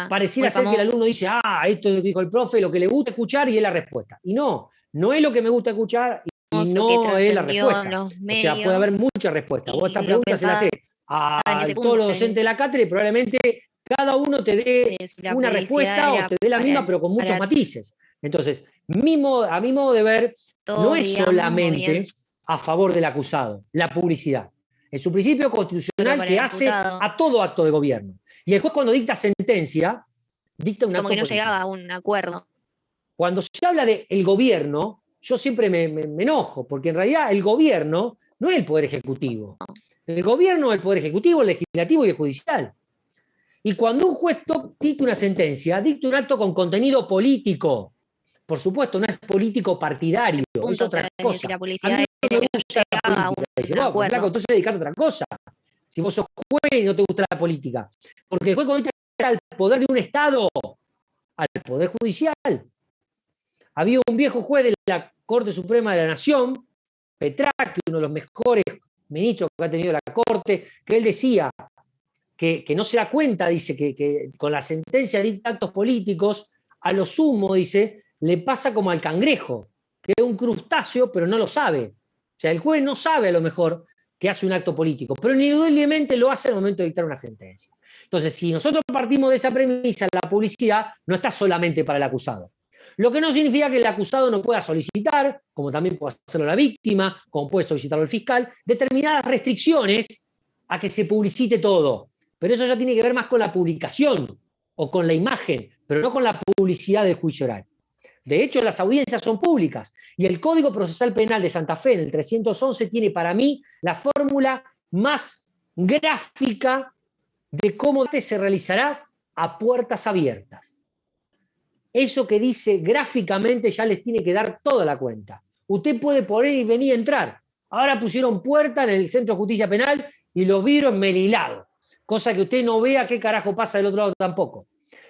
pareciera ser que el alumno dice, esto es lo que dijo el profe, lo que le gusta escuchar y es la respuesta. Y no es lo que me gusta escuchar y no es la respuesta. O sea, puede haber muchas respuestas. Vos esta pregunta se la hace a todos los docentes de la cátedra y probablemente cada uno te dé una respuesta o te dé la misma, pero con muchos matices. Entonces, a mi modo de ver, no es solamente a favor del acusado, la publicidad. Es un principio constitucional que hace a todo acto de gobierno. Y el juez cuando dicta sentencia, dicta un acto como que no político. llegaba a un acuerdo. Cuando se habla del gobierno, yo siempre me enojo, porque en realidad el gobierno no es el poder ejecutivo. El gobierno es el poder ejecutivo, el legislativo y el judicial. Y cuando un juez dicta una sentencia, dicta un acto con contenido político. Por supuesto, no es político partidario, es otra cosa. Si la A publicidad mí no me gusta la llegaba a política. un Dice, acuerdo. flaco, entonces dedicate a otra cosa. Si vos sos juez y no te gusta la política. Porque el juez conecta al poder de un Estado, al poder judicial. Había un viejo juez de la Corte Suprema de la Nación, Petracchi, uno de los mejores ministros que ha tenido la Corte, que él decía que no se da cuenta, dice, que con la sentencia de actos políticos, a lo sumo, dice, le pasa como al cangrejo, que es un crustáceo, pero no lo sabe. O sea, el juez no sabe a lo mejor que hace un acto político, pero indudablemente lo hace al momento de dictar una sentencia. Entonces, si nosotros partimos de esa premisa, la publicidad no está solamente para el acusado. Lo que no significa que el acusado no pueda solicitar, como también puede hacerlo la víctima, como puede solicitarlo el fiscal, determinadas restricciones a que se publicite todo. Pero eso ya tiene que ver más con la publicación o con la imagen, pero no con la publicidad del juicio oral. De hecho, las audiencias son públicas y el Código Procesal Penal de Santa Fe, en el 311, tiene para mí la fórmula más gráfica de cómo se realizará a puertas abiertas. Eso que dice gráficamente ya les tiene que dar toda la cuenta. Usted puede poner y venir a entrar. Ahora pusieron puerta en el Centro de Justicia Penal y los vidrios melilados. Cosa que usted no vea qué carajo pasa del otro lado tampoco.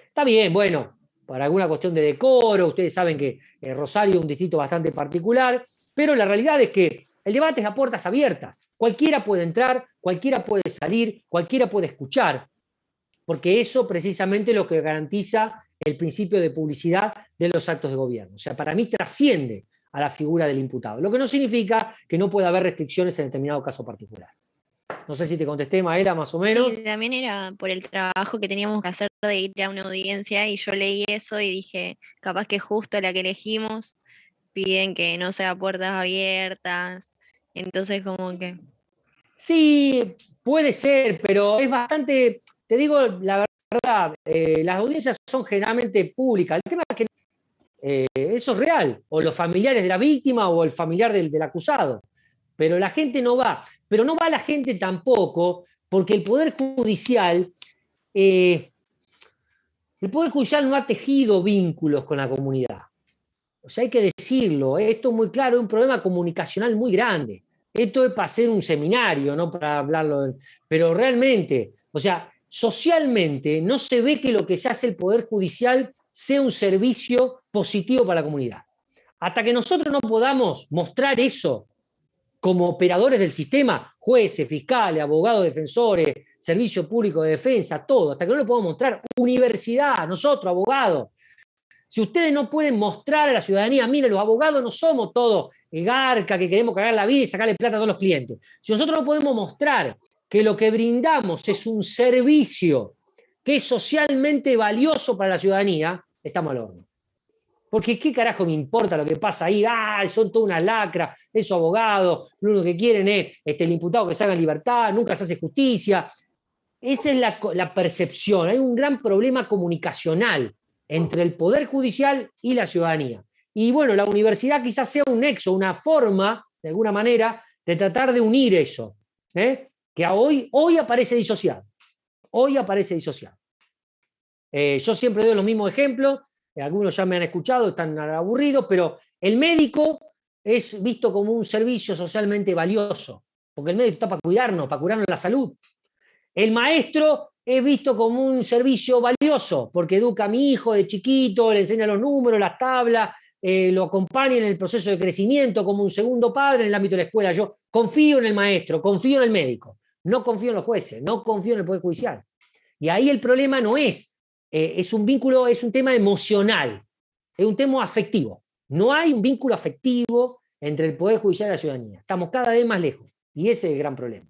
Está bien, bueno, para alguna cuestión de decoro, ustedes saben que Rosario es un distrito bastante particular, pero la realidad es que el debate es a puertas abiertas. Cualquiera puede entrar, cualquiera puede salir, cualquiera puede escuchar, porque eso precisamente es lo que garantiza el principio de publicidad de los actos de gobierno. O sea, para mí trasciende a la figura del imputado, lo que no significa que no pueda haber restricciones en determinado caso particular. No sé si te contesté, Maela, más o menos. Sí, también era por el trabajo que teníamos que hacer de ir a una audiencia y yo leí eso y dije, capaz que justo la que elegimos piden que no sea puertas abiertas, entonces como que... Sí, puede ser, pero es bastante, te digo la verdad, las audiencias son generalmente públicas. El tema es que eso es real, o los familiares de la víctima o el familiar del acusado. Pero la gente no va. Pero no va la gente tampoco porque el Poder Judicial no ha tejido vínculos con la comunidad. O sea, hay que decirlo, esto es muy claro, es un problema comunicacional muy grande. Esto es para hacer un seminario, no para hablarlo. Pero realmente, o sea, socialmente no se ve que lo que se hace el Poder Judicial sea un servicio positivo para la comunidad. Hasta que nosotros no podamos mostrar eso como operadores del sistema, jueces, fiscales, abogados, defensores, servicio público de defensa, todo, hasta que no lo podamos mostrar, universidad, nosotros, abogados. Si ustedes no pueden mostrar a la ciudadanía, miren, los abogados no somos todos garca que queremos cagar la vida y sacarle plata a todos los clientes. Si nosotros no podemos mostrar que lo que brindamos es un servicio que es socialmente valioso para la ciudadanía, estamos al horno. Porque qué carajo me importa lo que pasa ahí, son toda una lacra, esos abogados, lo único que quieren es el imputado que salga en libertad, nunca se hace justicia. Esa es la percepción, hay un gran problema comunicacional entre el Poder Judicial y la ciudadanía. Y bueno, la universidad quizás sea un nexo, una forma, de alguna manera, de tratar de unir eso, que hoy aparece disociado. Hoy aparece disociado. Yo siempre doy los mismos ejemplos, algunos ya me han escuchado, están aburridos, pero el médico es visto como un servicio socialmente valioso, porque el médico está para cuidarnos la salud. El maestro es visto como un servicio valioso, porque educa a mi hijo de chiquito, le enseña los números, las tablas, lo acompaña en el proceso de crecimiento como un segundo padre en el ámbito de la escuela. Yo confío en el maestro, confío en el médico, no confío en los jueces, no confío en el Poder Judicial. Y ahí el problema no es un vínculo, es un tema emocional, es un tema afectivo. No hay un vínculo afectivo entre el Poder Judicial y la ciudadanía. Estamos cada vez más lejos, y ese es el gran problema.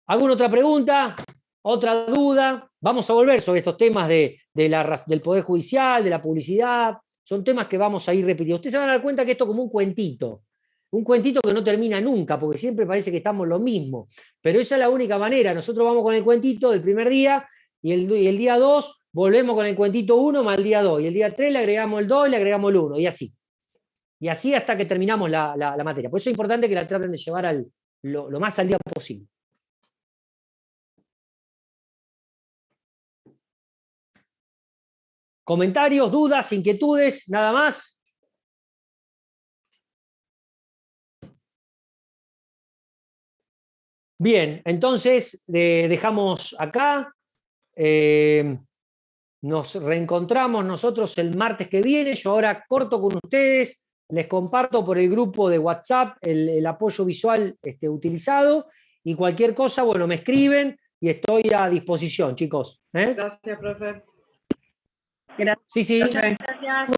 ¿Alguna otra pregunta? ¿Otra duda? Vamos a volver sobre estos temas del Poder Judicial, de la publicidad. Son temas que vamos a ir repitiendo. Ustedes se van a dar cuenta que esto es como un cuentito que no termina nunca, porque siempre parece que estamos lo mismo. Pero esa es la única manera. Nosotros vamos con el cuentito del primer día y el día 2 volvemos con el cuentito 1 más el día 2. Y el día 3 le agregamos el 2 y le agregamos el 1. Y así. Y así hasta que terminamos la materia. Por eso es importante que la traten de llevar lo más al día posible. ¿Comentarios, dudas, inquietudes? ¿Nada más? Bien, entonces dejamos acá. Nos reencontramos nosotros el martes que viene. Yo ahora corto con ustedes, les comparto por el grupo de WhatsApp el apoyo visual utilizado y cualquier cosa, bueno, me escriben y estoy a disposición, chicos. Gracias, profe. Sí, sí. Muchas gracias.